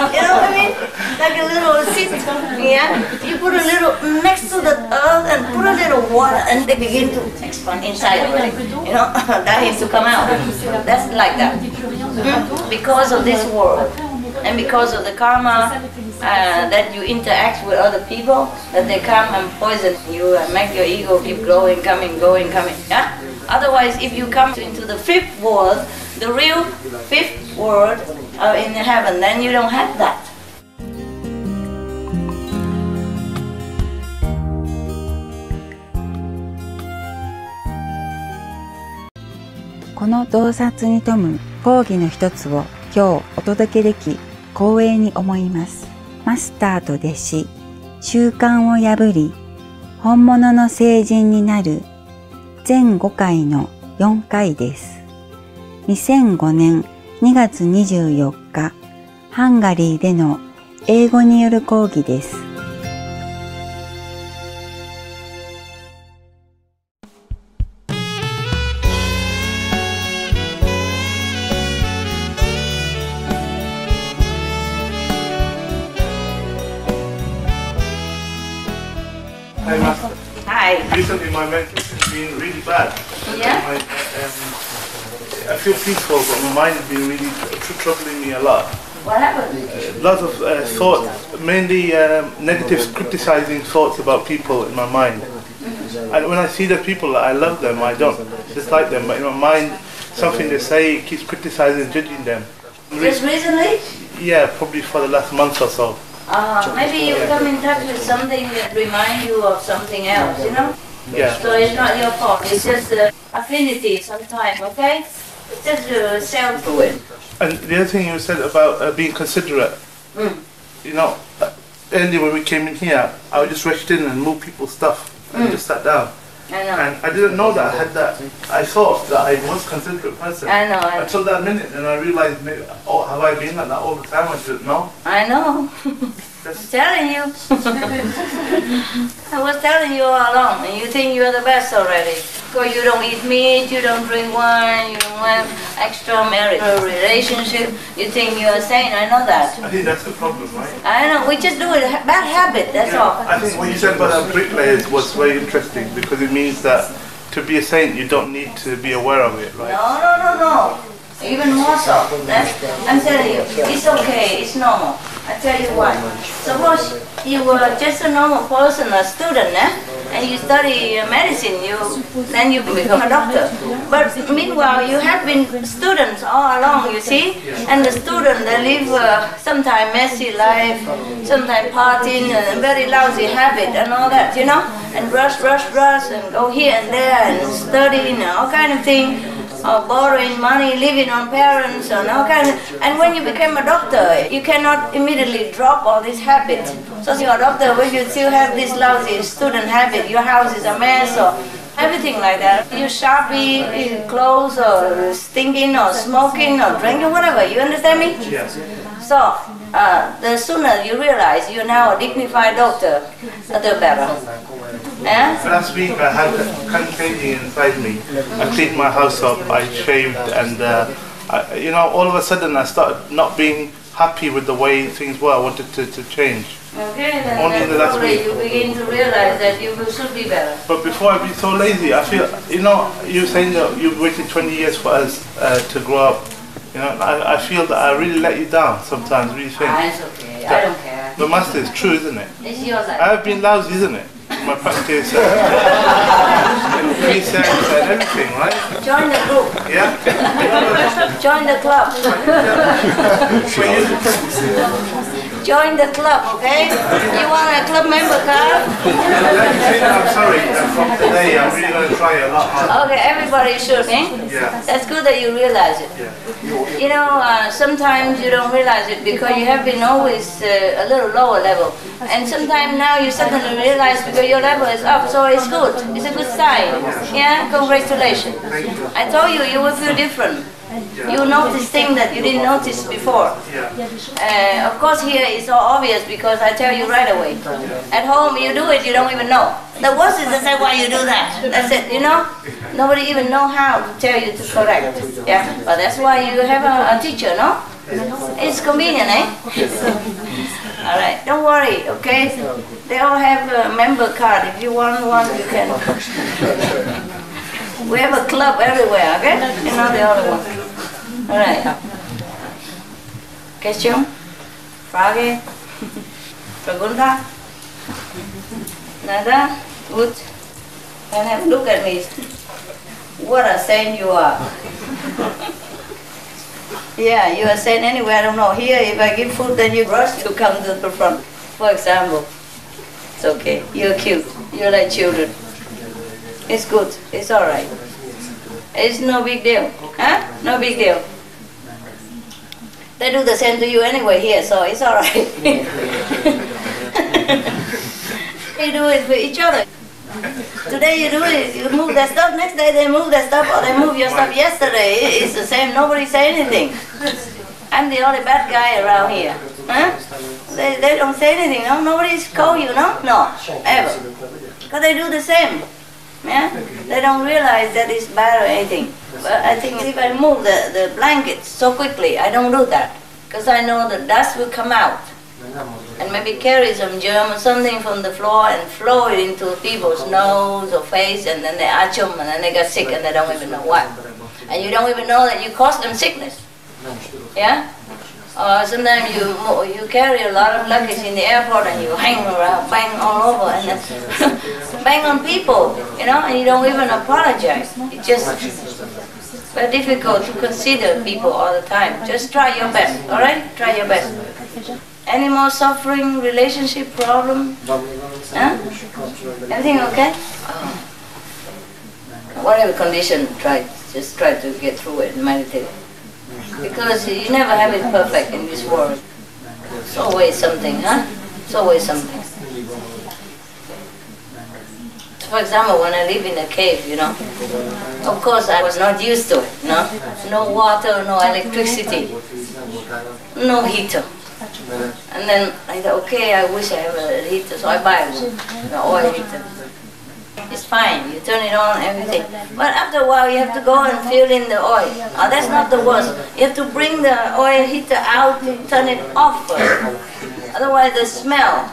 you know what I mean? Like a little seed, yeah? You put a little next to the earth and put a little water, and they begin to expand inside of it, you know, dying to come out. That's like that. Because of this world, and because of the karma that you interact with other people, that they come and poison you and make your ego keep growing, coming, yeah? Otherwise, if you come into the 5th world, the real 5th world in heaven, then you don't have that.「この洞察に富む講義の一つを今日お届けでき光栄に思います。マスターと弟子、習慣を破り、本物の聖人になる全5回の4回です。2005年2月24日、ハンガリーでの英語による講義です。Hi, Master. Hi. Recently, my mental has been really bad. Yeah? I feel peaceful, but my mind has been really troubling me a lot. What happened? Lots of thoughts, mainly negative, criticizing thoughts about people in my mind. And when I see the people, I love them. I don't dislike them, but in my mind, something they say keeps criticizing, judging them. Just recently? Yeah, probably for the last month or so. Maybe you come in touch with something that reminds you of something else, you know? Yeah. So it's not your fault, it's just affinity sometimes, okay? It's just self to it. And the other thing you said about being considerate, you know, earlier when we came in here, I just rushed in and moved people's stuff and just sat down. I know. And I didn't know that I had that. I thought that I was a considerate person. I know. Until that minute, and I realized, maybe, oh, have I been like that all the time? I didn't know. I know. I'm telling you. I was telling you all along, and you think you're the best already. Because you don't eat meat, you don't drink wine, you don't have extramarital relationship. You think you're a saint. I know that. I think that's the problem, right? I know. We just do it. Bad habit. That's all. I think what you said about that bricklayers was very interesting because it means that to be a saint, you don't need to be aware of it, right? No. Even more so. I'm telling you, it's okay, it's normal. I tell you why. Suppose you were just a normal person, a student, and you study medicine, then you become a doctor. But meanwhile, you have been students all along, you see? And the student, they live sometimes messy life, sometimes partying, and very lousy habit and all that, you know? And rush, and go here and there, and studying, and all kind of things. Or borrowing money, living on parents, and all kinds of, and when you become a doctor, you cannot immediately drop all this habit. So you're a doctor, but you still have this lousy student habit. Your house is a mess, or everything like that. You sharpie clothes, or stinking, or smoking, or drinking, whatever. You understand me? Yes. So the sooner you realize you're now a dignified doctor, the better. Last week I had kind of changing inside me. I cleaned my house up, I shaved, and you know, all of a sudden I started not being happy with the way things were. I wanted to change. Okay, then probably you begin to realize that you should be better. But before I be so lazy, I feel, you know, you're saying that you've waited 20 years for us to grow up. You know, I feel that I really let you down sometimes, really think. It's okay, I don't care. The master is true, isn't it? It's your life. I've been lousy, isn't it? My practice, and precepts and everything, right? Join the group. Yeah? Join the club. Join the club, okay? You want a club member card? I'm sorry, from today I'm really going to try a lot harder. Okay, everybody should, eh? Yeah. That's good that you realize it. Yeah. You know, sometimes you don't realize it because you have been always a little lower level. And sometimes now you suddenly realize because your level is up, so it's good. It's a good sign. Yeah, congratulations. I told you, you will feel different. You notice things that you didn't notice before. Of course here it's so obvious because I tell you right away. At home you do it, you don't even know. The worst is to say why you do that. That's it, you know? Nobody even know how to tell you to correct. Yeah, but that's why you have a teacher, no? It's convenient, eh? Alright, don't worry, okay? They all have a member card. If you want one, you can. We have a club everywhere, okay? You know the other one. Alright. Question? Frage? Pregunta? Nada? Good. And have a look at me. What a saint you are. Yeah, you are saint anywhere, I don't know. Here, if I give food, then you rush to come to the front. For example. It's okay. You're cute. You're like children. It's good. It's all right. It's no big deal. Huh? No big deal. They do the same to you anyway here, so it's all right. They do it for each other. Today you do it, you move that stuff, next day they move that stuff, or they move your stuff yesterday. It's the same, nobody say anything. I'm the only bad guy around here. Huh? They don't say anything, no? Nobody's call you, no? No, ever. Because they do the same. Yeah? They don't realize that it's bad or anything. But I think if I move the blankets so quickly, I don't do that. Because I know the dust will come out. And maybe carry some germ or something from the floor and flow it into people's nose or face, and then they achum, and then they get sick and they don't even know why. And you don't even know that you caused them sickness. Yeah? Or sometimes you carry a lot of luggage in the airport and you hang around, bang all over, and then bang on people, you know, and you don't even apologize. It's just very difficult to consider people all the time. Just try your best, all right? Try your best. Any more suffering, relationship problem? Huh? Everything okay? Oh. Whatever condition, just try to get through it and meditate. Because you never have it perfect in this world. It's always something, huh? It's always something. For example, when I live in a cave, you know, of course I was not used to it, no? No water, no electricity, no heater. And then I thought, okay, I wish I have a heater, so I buy an oil heater. It's fine, you turn it on, everything. But after a while you have to go and fill in the oil. Oh, that's not the worst. You have to bring the oil heater out, turn it off first. Otherwise the smell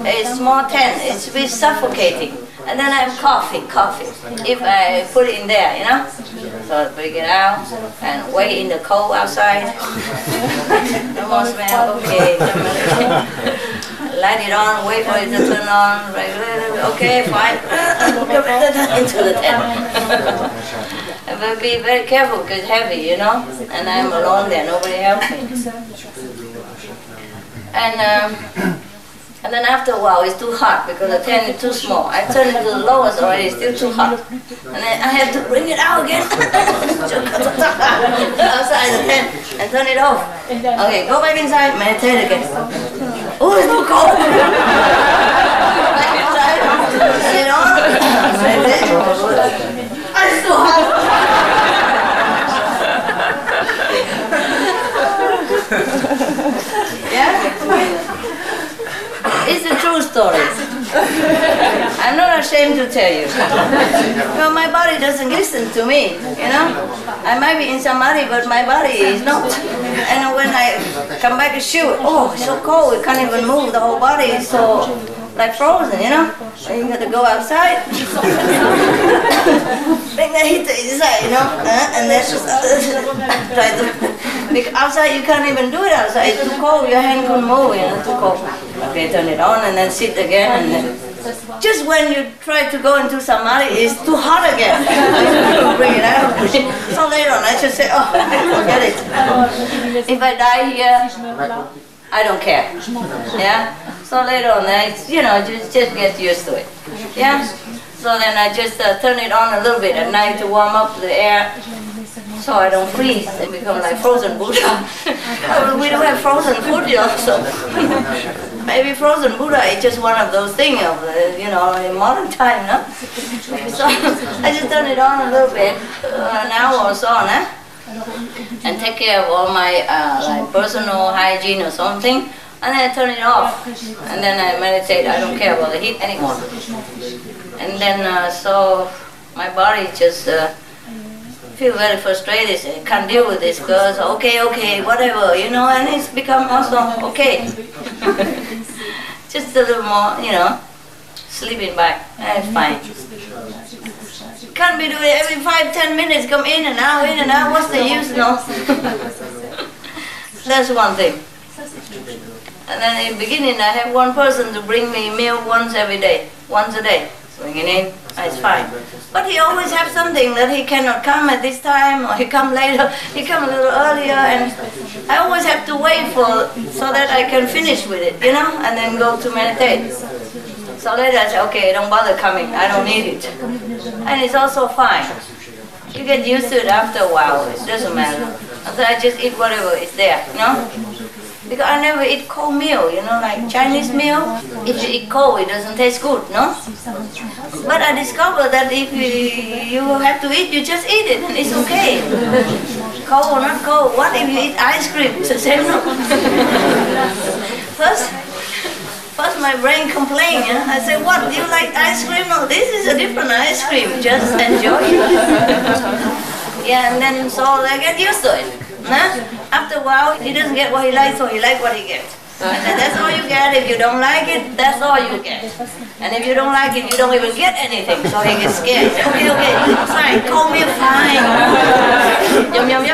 is more tense, it's a bit suffocating. And then I have coffee, if I put it in there, you know. So I bring it out and wait in the cold outside. No more smell, okay. Light it on, wait for it to turn on, okay, fine. Into the tent. But be very careful because it's heavy, you know. And I'm alone there, nobody helps me. And then after a while it's too hot because the tent is too small. I turn it to the lowest already, it's still too hot. And then I have to bring it out again. Outside the tent and turn it off. Okay, go back inside, meditate again. Oh, it's too cold. Back inside, turn it on, meditate. Oh, it's too hot. Yeah? It's a true story. I'm not ashamed to tell you. Well, my body doesn't listen to me, you know. I might be in samadhi, but my body is not. And when I come back to shoot, oh, it's so cold, it can't even move. The whole body is so like frozen, you know. So you got to go outside, bring the heater inside, you know, and then try to. Because outside you can't even do it outside. It's too cold. Your hand couldn't move, you know, too cold. Okay, turn it on and then sit again, and then just when you try to go into samadhi, it's too hot again. Bring it out. So later on, I just say, oh, forget it. If I die here, I don't care. Yeah. So later on, you know, just get used to it. Yeah. So then I just turn it on a little bit at night to warm up the air, so I don't freeze and become like frozen Buddha. We don't have frozen food, you know, so maybe frozen Buddha is just one of those things of, you know, in modern time, no? So I just turn it on a little bit, an hour or so, no? And take care of all my like personal hygiene or something, and then I turn it off, and then I meditate. I don't care about the heat anymore. And then so my body just feel very frustrated. I can't deal with this girl. So okay, whatever, you know. And it's become also okay. Just a little more, you know, sleeping back. That's fine. Can't be doing it every 5-10 minutes. Come in and out. What's the use, no? That's one thing. And then in the beginning, I have one person to bring me meal once a day. Bring it in, it's fine. But he always has something that he cannot come at this time, or he come later, he come a little earlier, and I always have to wait so that I can finish with it, you know, and then go to meditate. So later I say, okay, don't bother coming, I don't need it. And it's also fine. You get used to it after a while, it doesn't matter. So I just eat whatever is there, you know? Because I never eat cold meal, you know, like Chinese meal. If you eat cold, it doesn't taste good, no? But I discovered that if you have to eat, you just eat it, and it's okay. Cold or not cold, what if you eat ice cream? It's the same, no? First my brain complained, you know? I said, what, do you like ice cream? No, this is a different ice cream, just enjoy it. Yeah, and then so I get used to it. Nah? After a while, he doesn't get what he likes, so he likes what he gets. And that's all you get. If you don't like it, that's all you get. And if you don't like it, you don't even get anything. So he gets scared. He says, okay, fine, call me fine. Yum.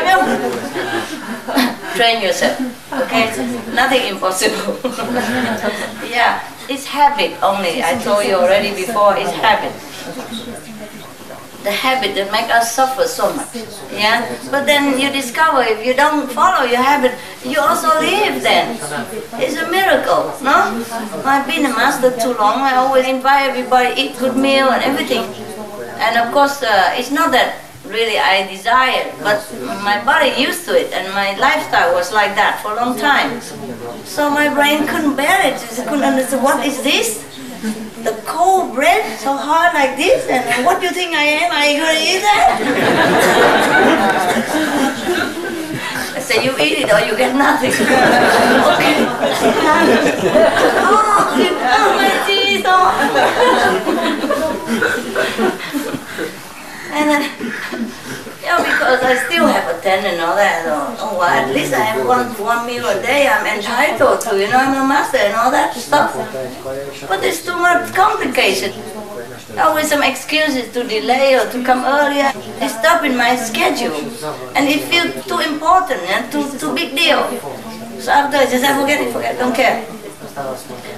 Train yourself, okay? Nothing impossible. Yeah, it's habit only. I told you already before, it's habit. The habit that makes us suffer so much, yeah? But then you discover if you don't follow your habit, you also live then. It's a miracle, no? I've been a master too long. I always invite everybody to eat good meal and everything. And of course, it's not that really I desired, but my body used to it, and my lifestyle was like that for a long time. So my brain couldn't bear it. It couldn't understand, what is this? The cold bread, so hard like this, and what do you think I am? Are you going to eat that? I say, you eat it or you get nothing. Okay. Oh, my teeth. And then, because I still have a THANH and all that, well, at least I have one meal a day I'm entitled to, I'm a master and all that stuff. But it's too much complication. Always some excuses to delay or to come earlier. It's stopping my schedule. And it feels too important and too big deal. So after I just say, forget it, don't care.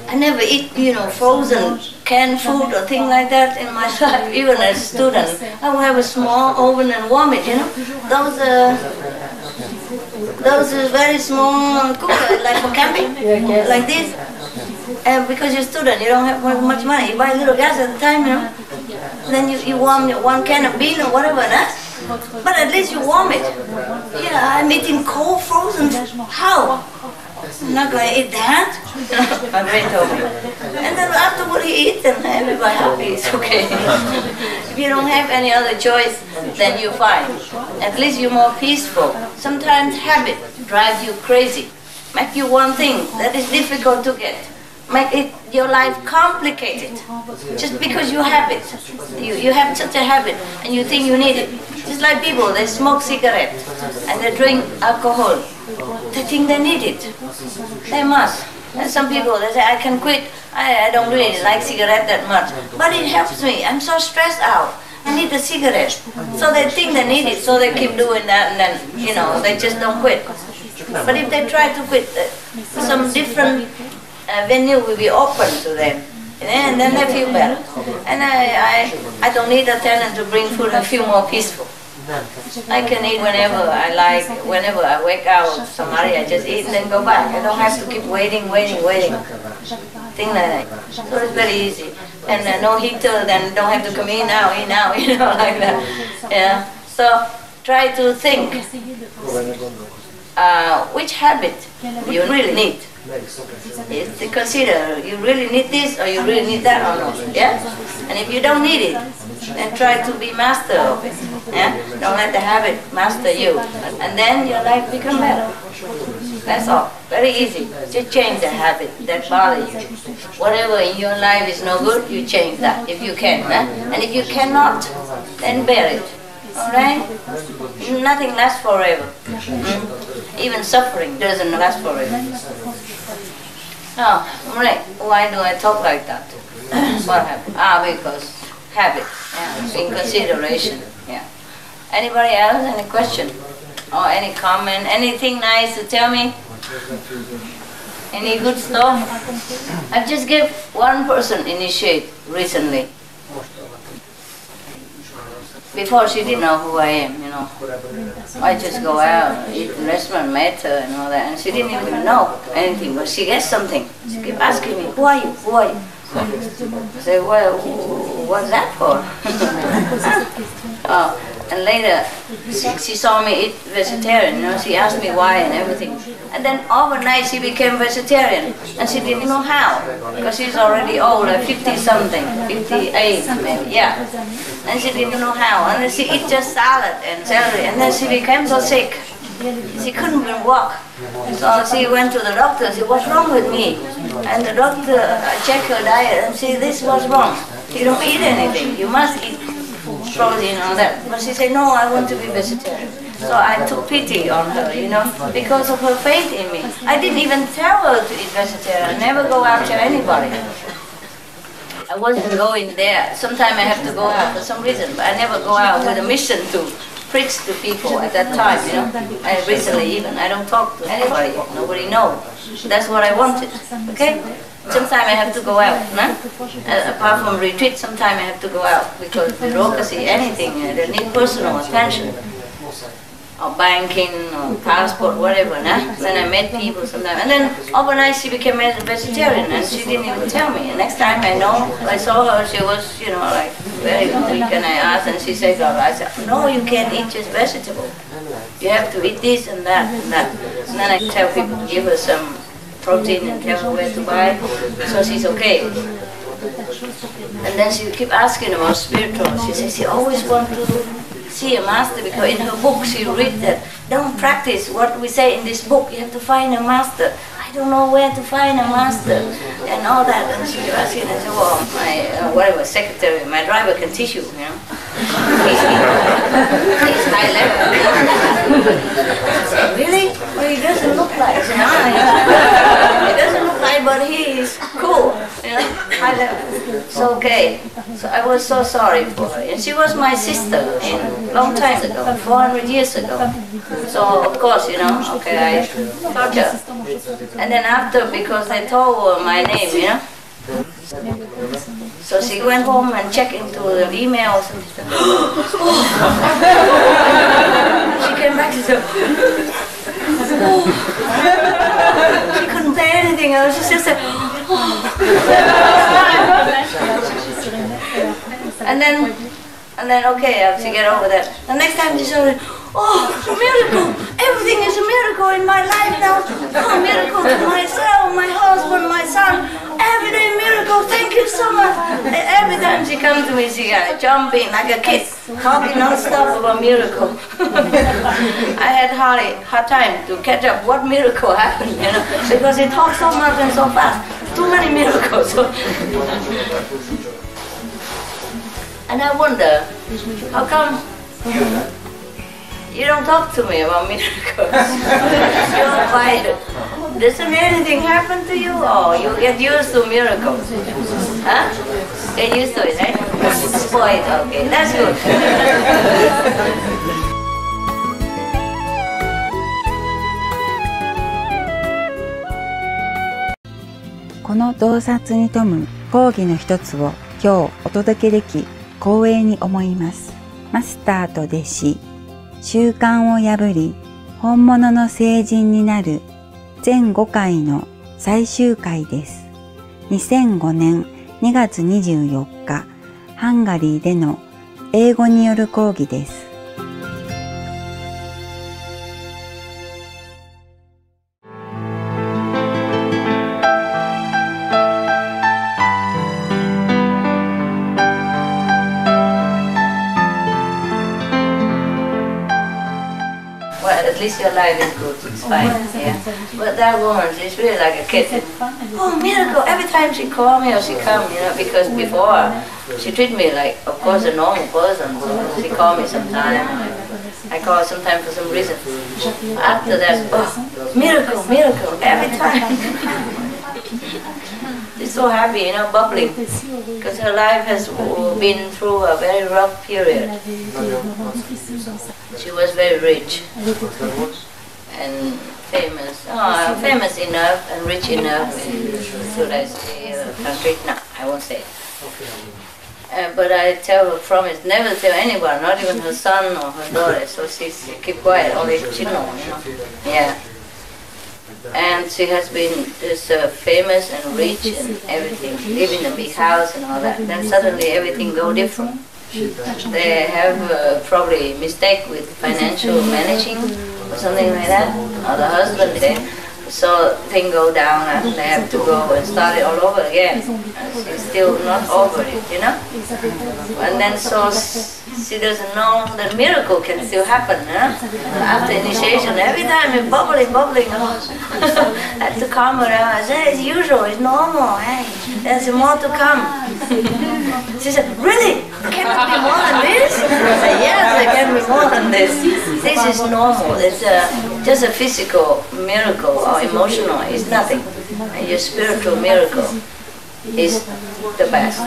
I never eat, frozen canned food or thing like that in my life. Even as a student, I would have a small oven and warm it. Those very small cookers, like for camping, like this. And because you're a student, you don't have much money. You buy a little gas at the time, Then you warm one can of bean or whatever, but at least you warm it. Yeah, I'm eating cold frozen. How? I'm not going to eat that. My brain told me. And then afterward he eats and everybody happy, it's okay. If you don't have any other choice, then you're fine. At least you're more peaceful. Sometimes habit drives you crazy. Make you one thing that is difficult to get. Make your life complicated. Just because you have it. You have such a habit and you think you need it. Just like people, they smoke cigarettes and they drink alcohol. They think they need it. They must. And some people, they say, I can quit. I don't really like cigarette that much. But it helps me. I'm so stressed out. I need a cigarette. So they think they need it, so they keep doing that, and then, they just don't quit. But if they try to quit, some different venue will be open to them. And then they feel better. And I don't need a THANH to bring food. I feel more peaceful. I can eat whenever I like. Whenever I wake out of samadhi, I just eat and then go back. I don't have to keep waiting. Thing like that. So it's very easy. And no heater, then don't have to come in now, like that. Yeah. So try to think which habit you really need. To consider, you really need this or you really need that or not. Yeah? And if you don't need it, then try to be master of it. Yeah? Don't let the habit master you. And then your life become better. That's all. Very easy. Just change the habit that bothers you. Whatever in your life is no good, you change that if you can. And if you cannot, then bear it. Alright? Nothing lasts forever. Even suffering doesn't last forever. Oh, right. Why do I talk like that? What happened? Because habit. Yeah. In consideration. Yeah. Anybody else? Any question? Or any comment? Anything nice to tell me? Any good stuff? I've just given one person initiate recently. Before she didn't know who I am, I just go out, eat in restaurant, met her and all that, and she didn't even know anything, but she gets something. She kept asking me, who are you? Who are you? I say, well, what's that for? And later, she saw me eat vegetarian, she asked me why and everything. And then overnight she became vegetarian, and she didn't know how, because she's already old, like 50-something, 58 maybe, yeah. And she didn't know how, and then she eat just salad and celery, and then she became so sick. She couldn't even walk. So she went to the doctor and said, what's wrong with me? And the doctor checked her diet and said, this was wrong. You don't eat anything, you must eat protein and all that. But she said, no, I want to be vegetarian. So I took pity on her, because of her faith in me. I didn't even tell her to eat vegetarian. I never go after anybody. I wasn't going there. Sometimes I have to go out for some reason, but I never go out with a mission to preach to people at that time, I recently even, I don't talk to anybody, nobody knows. That's what I wanted, okay? Sometimes I have to go out, apart from retreat, sometimes I have to go out, because bureaucracy, anything, they need personal attention. or banking or passport, whatever. Nah? Then I met people sometimes. And then overnight she became a vegetarian and she didn't even tell me. And next time I saw her, she was, like very weak, and I asked and she said, I said, no, you can't eat just vegetable. You have to eat this and that and that. And then I tell people to give her some protein and tell her where to buy, so she's okay. And then she keep asking about spiritual. She says she always wants to see a master, because in her book she read that don't practice what we say in this book, you have to find a master. I don't know where to find a master and all that. And she was asking, and I said, well, my whatever secretary, my driver can teach you, He's high level. I said, really? Well, he doesn't look like, he doesn't look like, but he is cool, high level. So okay. So I was so sorry for her. And she was my sister a long time ago, 400 years ago. So of course, okay, I taught her. And then after, because I told her my name, so she went home and checked into the emails and she came back and said, she couldn't say anything. I was just said, and then okay, I have to get over that. The next time she said, oh, miracle! Everything is a miracle in my life now. Oh, miracle to myself, my husband, my son. Every day miracle. Thank you so much. Every time she comes to me, she got jumping like a kid, talking non-stop about miracle. I had hard time to catch up what miracle happened, because he talks so much and so fast. Too many miracles. And I wonder, how come you don't talk to me about miracles? You're quiet. Doesn't anything happen to you? Or you get used to miracles? Huh? Get used to it, right? Spoiled, okay, that's good. この洞察に富む講義の一つを今日お届けでき光栄に思います。マスターと弟子、習慣を破り本物の聖人になる全5回の最終回です。2005年2月24日、ハンガリーでの英語による講義です。At least your life is good, it's fine, yeah. But that woman, she's really like a kid. Oh, miracle! Every time she call me or she come, because before she treat me like, of course, a normal person. So she call me sometime. I call her sometime for some reason. After that, oh, miracle, miracle, every time. She's so happy, bubbling, because her life has been through a very rough period. She was very rich and famous, famous enough and rich enough, should I say, country? No, I won't say it. But I tell her promise never tell anyone, not even her son or her daughter, so she keep quiet, only she know, yeah. And she has been just famous and rich and everything, live in a big house and all that. Then suddenly everything go different. They have probably mistake with financial managing or something like that. Or the husband, so things go down and they have to go and start it all over again. She's still not over it, And then so she doesn't know that miracle can still happen, After initiation, every time it's bubbling. I have to calm her down. I say, it's usual, it's normal, hey, there's more to come. She said, really? Can it be more than this? I said, yes, it can be more than this. This is normal, it's just a physical miracle or emotional, it's nothing. And your spiritual miracle is the best.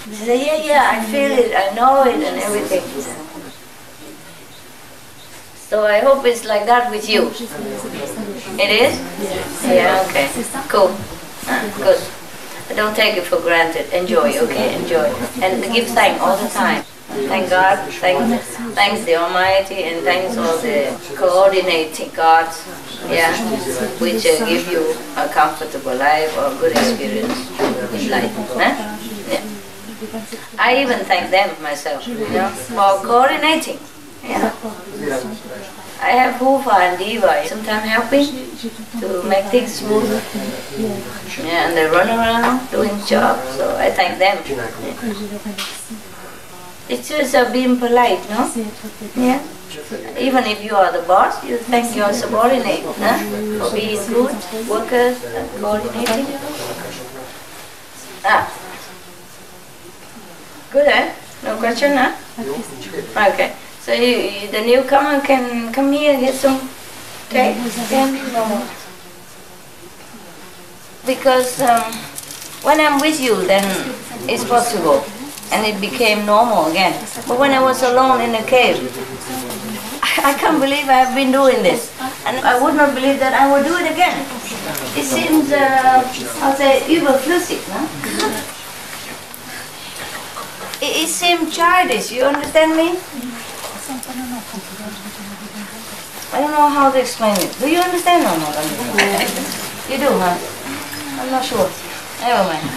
She said, yeah, I feel it, I know it and everything. So I hope it's like that with you. It is? Yeah, okay, cool, good. Don't take it for granted, enjoy, okay, enjoy. And give thanks all the time. Thank God, thanks the Almighty, and thanks all the coordinating gods, yeah, which give you a comfortable life or good experience in life. Huh? Yeah. I even thank them myself, you know, for coordinating. Yeah. I have Hufa and Diva sometimes helping to make things smooth. Yeah, and they run around doing jobs, so I thank them. Yeah. It's just being polite, no? Yeah. Even if you are the boss, you thank your subordinate, huh? For being good workers and coordinating. Ah. Good, eh? No question, huh? Okay. So the newcomer can come here and get some cake? No. Because when I'm with you, then it's possible. And it became normal again. But when I was alone in the cave, I can't believe I have been doing this. And I would not believe that I would do it again. It seems, I'll say, überflüssig, no? It seemed childish, you understand me? I don't know how to explain it. Do you understand or not? You do, huh? I'm not sure. Never mind.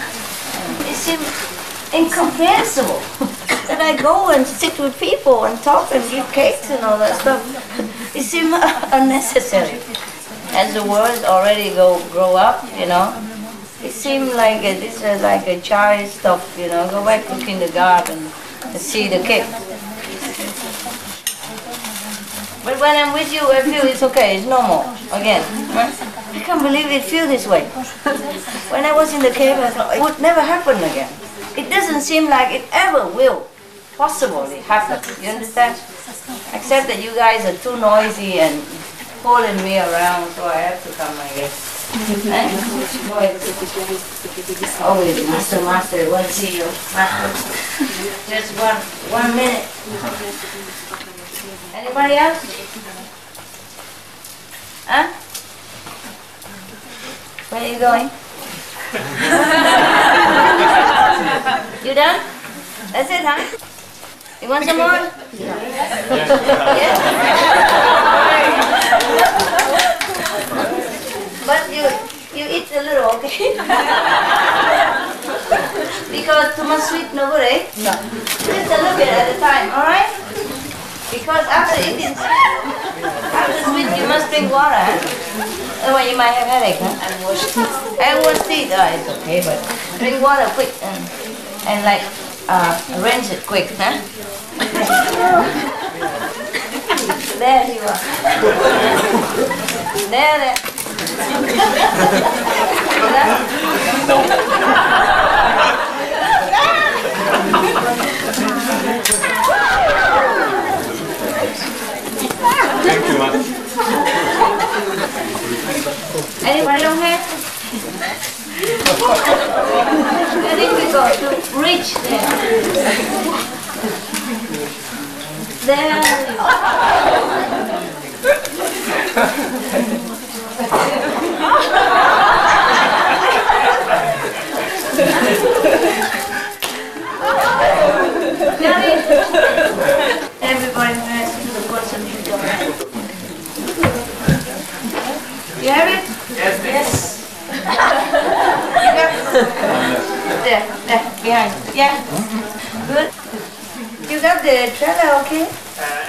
It seemed incomprehensible that I go and sit with people and talk and give cakes and all that stuff. It seemed unnecessary. As the words already grow up, you know, it seemed like this is like a child stuff, you know. Go back to kindergarten and see the cake. But when I'm with you, I feel it's okay, it's normal again. I can't believe it feels this way. When I was in the cave, I thought it would never happen again. It doesn't seem like it ever will possibly happen. You understand? Except that you guys are too noisy and pulling me around, so I have to come, I guess. Always, master, one see you, master. Just one minute. Anybody else? Huh? Where are you going? You done? That's it, huh? You want some more? Yeah. But you eat a little, okay? Because too much sweet no good, eh? No. Just a little bit at a time, alright? Because after eating sweet, you must drink water. Otherwise you might have headache, huh? And wash teeth. Oh, it's okay, but drink water quick and like rinse it quick, huh? There you are. There. Thank you, man. Anybody don't have? I think we go to reach there. Everybody has to the person you don't have. You have it? Yes. There, behind. Yeah. Good. You got the trailer, okay?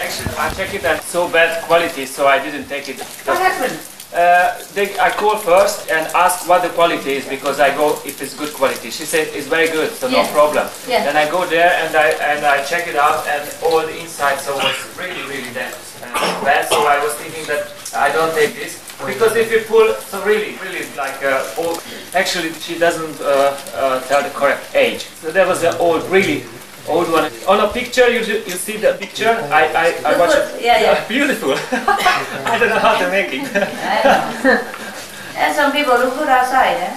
Actually, I checked it at so bad quality, so I didn't take it. What happened? I call first and ask what the quality is, because I go if it's good quality. She said it's very good, so no problem. Yeah. Then I go there and I check it out, and all the inside so was really bad. So I was thinking that I don't take this, because if you pull, so really like old. Actually, she doesn't tell the correct age. So there was an really old one. On a picture, you see the picture. I watch it. Yeah. Beautiful. I don't know how to make it. I know. And some people look good outside, eh?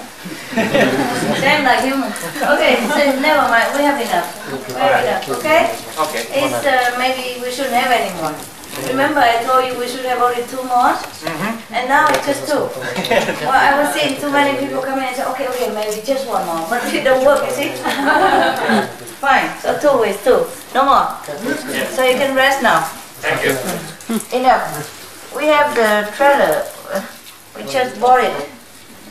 Same like human. Okay, so never mind. We have enough. We have enough. Okay? Okay. It's maybe we shouldn't have any more. Remember, I told you we should have only 2 more, and now it's just 2. Well, I was seeing too many people come in and say, okay, maybe just 1 more, but it don't work, you see? Fine. So 2 is 2. No more. So you can rest now. Thank you. Enough. We have the trailer. We just bought it.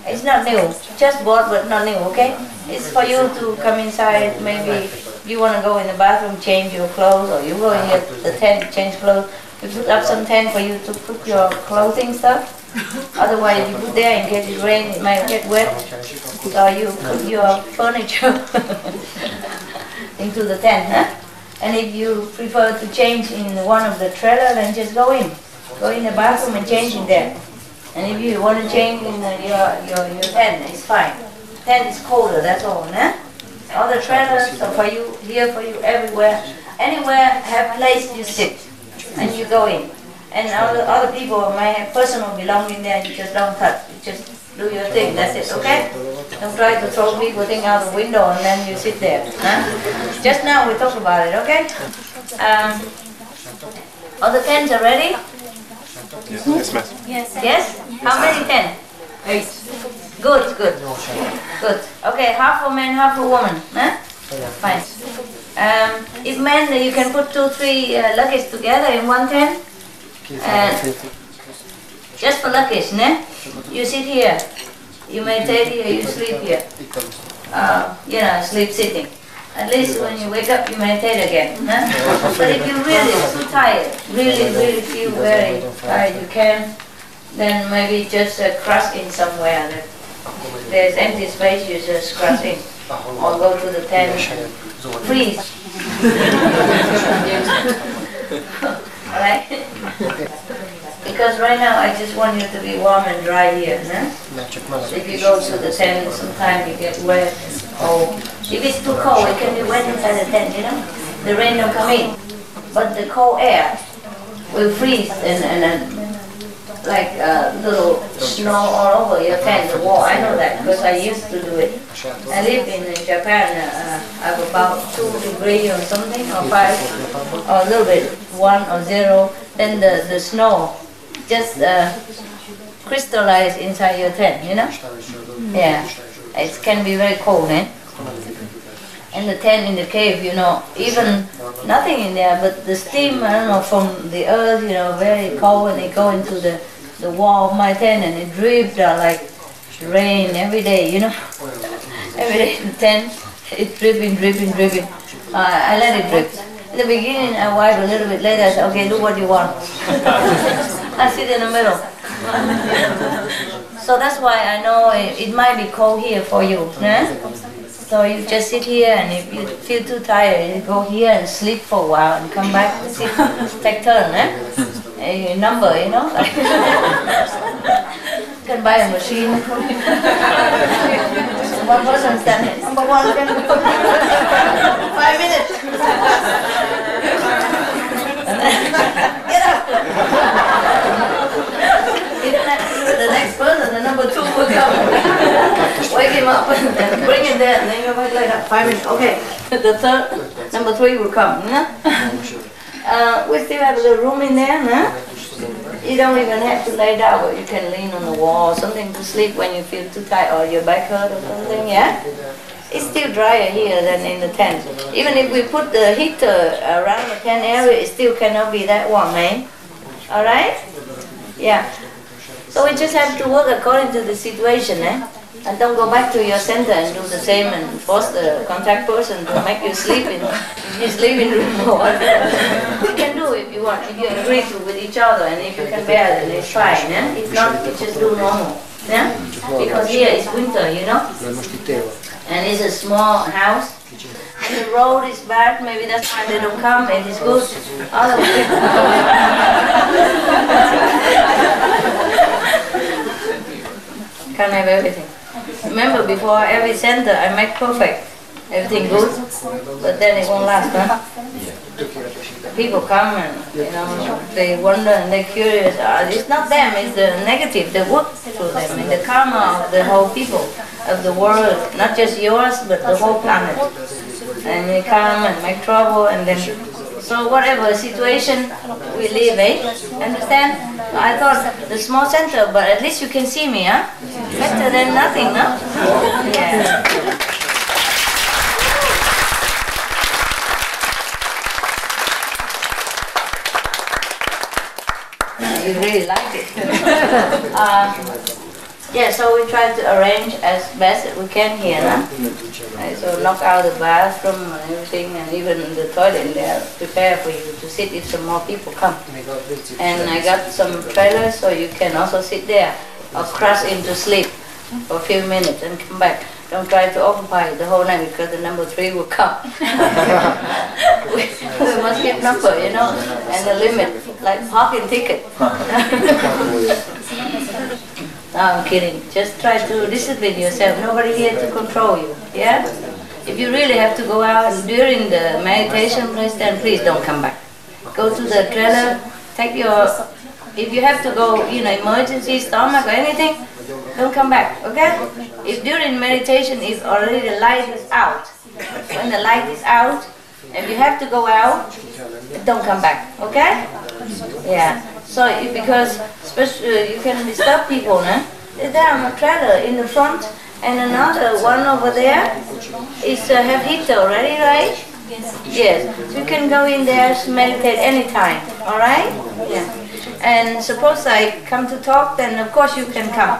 It's not new. Just bought but not new, okay? It's for you to come inside. Maybe you want to go in the bathroom, change your clothes, or you go in here, the tent, change clothes. We put up some tent for you to put your clothing stuff. Otherwise, you put there in case it rains, it might get wet. So you put your furniture into the tent, huh? And if you prefer to change in one of the trailer, then just go in. Go in the bathroom and change in there. And if you want to change in your tent, it's fine. Tent is colder, that's all, huh? All the trailers are for you, here for you, everywhere. Anywhere have place you sit, and you go in. And other people might have personal belongings there, you just don't touch. You just do your thing, that's it, okay? Don't try to throw people thing out the window and then you sit there. Huh? Just now we talked about it, okay? All the tents are ready? Yes, ma'am. Yes? How many tents? 8. Good. Okay, half for man, half for woman. Huh? Fine. If men, you can put 2, 3 luggage together in one tent. Just for luggage, ne? You sit here. You meditate here, you sleep here. Sleep sitting. At least when you wake up, you meditate again. Huh? But if you're really too tired, really feel very tired, you can, then maybe just cross in somewhere. There's empty space, you just cross in. Or go to the tent. Freeze. Alright? Because right now I just want you to be warm and dry here. Nah? If you go to the tent, sometimes you get wet. Or if it's too cold, it can be wet inside the tent, you know? The rain don't come in. But the cold air will freeze and like little snow all over your tent, the wall. I know that because I used to do it. I live in Japan. I have about 2 degrees or something, or 5, or a little bit, 1 or 0. Then the snow just crystallize inside your tent, you know? Yeah, it can be very cold, eh? And the tent in the cave, you know, even nothing in there, but the steam, I don't know, from the earth, you know, very cold, and it go into the wall of my tent, and it dripped like rain every day, you know? Every day in the tent, it's dripping. I let it drip. In the beginning, I wiped a little bit. Later, I said, okay, do what you want. I sit in the middle. So that's why I know it might be cold here for you. Eh? So you just sit here, and if you feel too tired, you go here and sleep for a while and come back and sit, take turn. A number, you know? You can buy a machine. One person standing. Number 1 can go. 5 minutes. Get up. You don't have to do it the next person, the number 2 will come. Wake him up and bring him there, and then you wait like that. 5 minutes. Okay. The third, number 3 will come. We still have a little room in there, huh? You don't even have to lay down, but you can lean on the wall or something to sleep when you feel too tired or your back hurt or something, yeah? It's still drier here than in the tent. Even if we put the heater around the tent area, it still cannot be that warm, eh? Alright? Yeah. So we just have to work according to the situation, eh? And don't go back to your center and do the same and force the contact person to make you sleep in his living room or whatever. You can do if you want, if you agree with each other, and if you can bear it, then it's fine. Eh? If not, you just do normal. Yeah? Because here it's winter, you know? And it's a small house. And the road is bad, maybe that's why they don't come, it is good. Otherwise, can't have everything. Remember, before every center, I make perfect. Everything good, but then it won't last, huh? People come and, you know, they wonder and they're curious. It's not them, it's the negative, they work through them, and the karma of the whole people, of the world, not just yours, but the whole planet. And they come and make trouble, and then, so whatever situation we live, eh? Understand? I thought the small center, but at least you can see me, huh? Better than nothing, huh? Yeah. you really like it. Yeah, so we try to arrange as best as we can here, huh? So knock out the bathroom and everything, and even the toilet there, prepare for you to sit if some more people come. And I got some trailers so you can also sit there or crash into sleep for a few minutes and come back. Don't try to occupy the whole night because the number 3 will come. we must keep number, you know, and the limit, like parking ticket. No, I'm kidding. Just try to discipline yourself. Nobody here to control you. Yeah? If you really have to go out during the meditation place, then please don't come back. Go to the trailer, take your... If you have to go, you know, emergency, stomach or anything, don't come back, okay? If during meditation is already the light is out, when the light is out, and you have to go out, don't come back, okay? Yeah. So, because especially you can disturb people, no? There on a trailer in the front, and another one over there is have heater already, right? Yes. So you can go in there to meditate anytime, all right? Yeah. And suppose I come to talk, then of course you can come.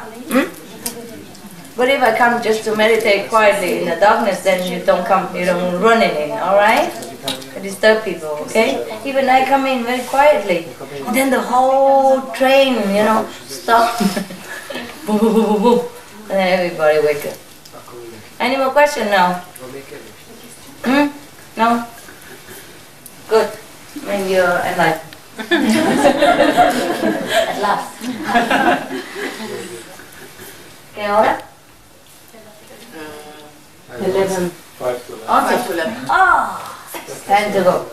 But if I come just to meditate quietly in the darkness, then you don't come, you don't run in, all right? I disturb people, okay? Even I come in very quietly, and then the whole train, you know, stop. Boom, boom, boom, boom, boom. And then everybody wake up. Any more questions now? No? Good. When you're enlightened. At last. Okay, ahora? 11. 5 to 11. Oh! Time to go.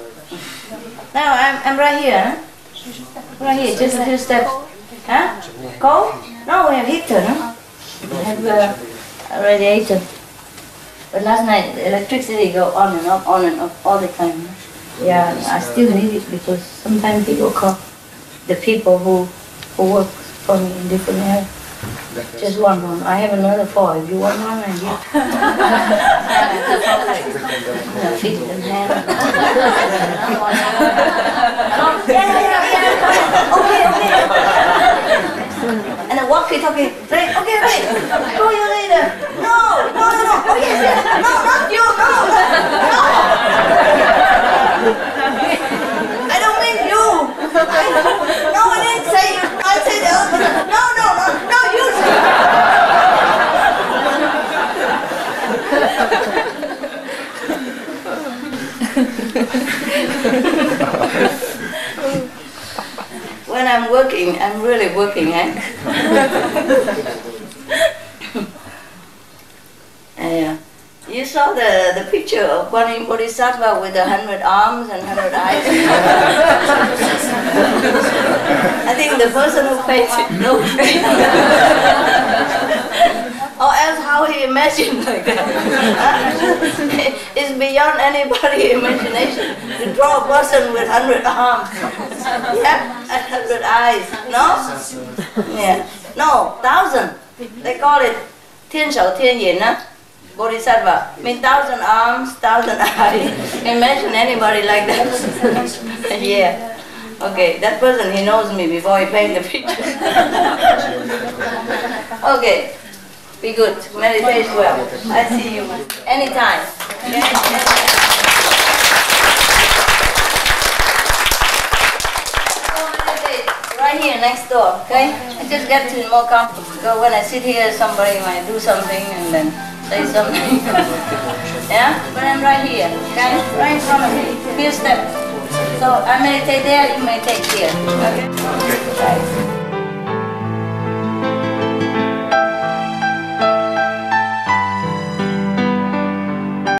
Now I'm right here, huh? Right here, just a few steps. Huh? Cold? No, we have heater, no? We have a radiator. But last night the electricity go on and off all the time. No? Yeah, I still need it because sometimes people call the people who work for me in different areas. Just one. I have another 4. If you want one, I give. Feet and hands. Yeah. Okay. And the walkie-talkie. Right, okay. Call you later. No. Oh yes. No, not you. No. I don't mean you. No, I didn't say you. I said the other person. No, you. When I'm working, I'm really working, eh? Yeah. You saw the picture of one Bodhisattva with 100 arms and 100 eyes? I think the person who painted knows. Or else how he imagined like that. It's beyond anybody's imagination to draw a person with 100 arms. Yeah, and 100 eyes. No? Yeah. No, 1,000. They call it 天手天眼, huh? Bodhisattva. Mean 1,000 arms, 1,000 eyes. Imagine anybody like that. Yeah. Okay, that person, he knows me before he painted the picture. Okay. Be good. Meditate well. I see you anytime. Okay? Right here next door, okay? I just get to more comfortable because when I sit here, somebody might do something and then say something. Yeah? But I'm right here, okay? Right in front of me. Few steps. So I meditate there, you meditate here. Okay? Right.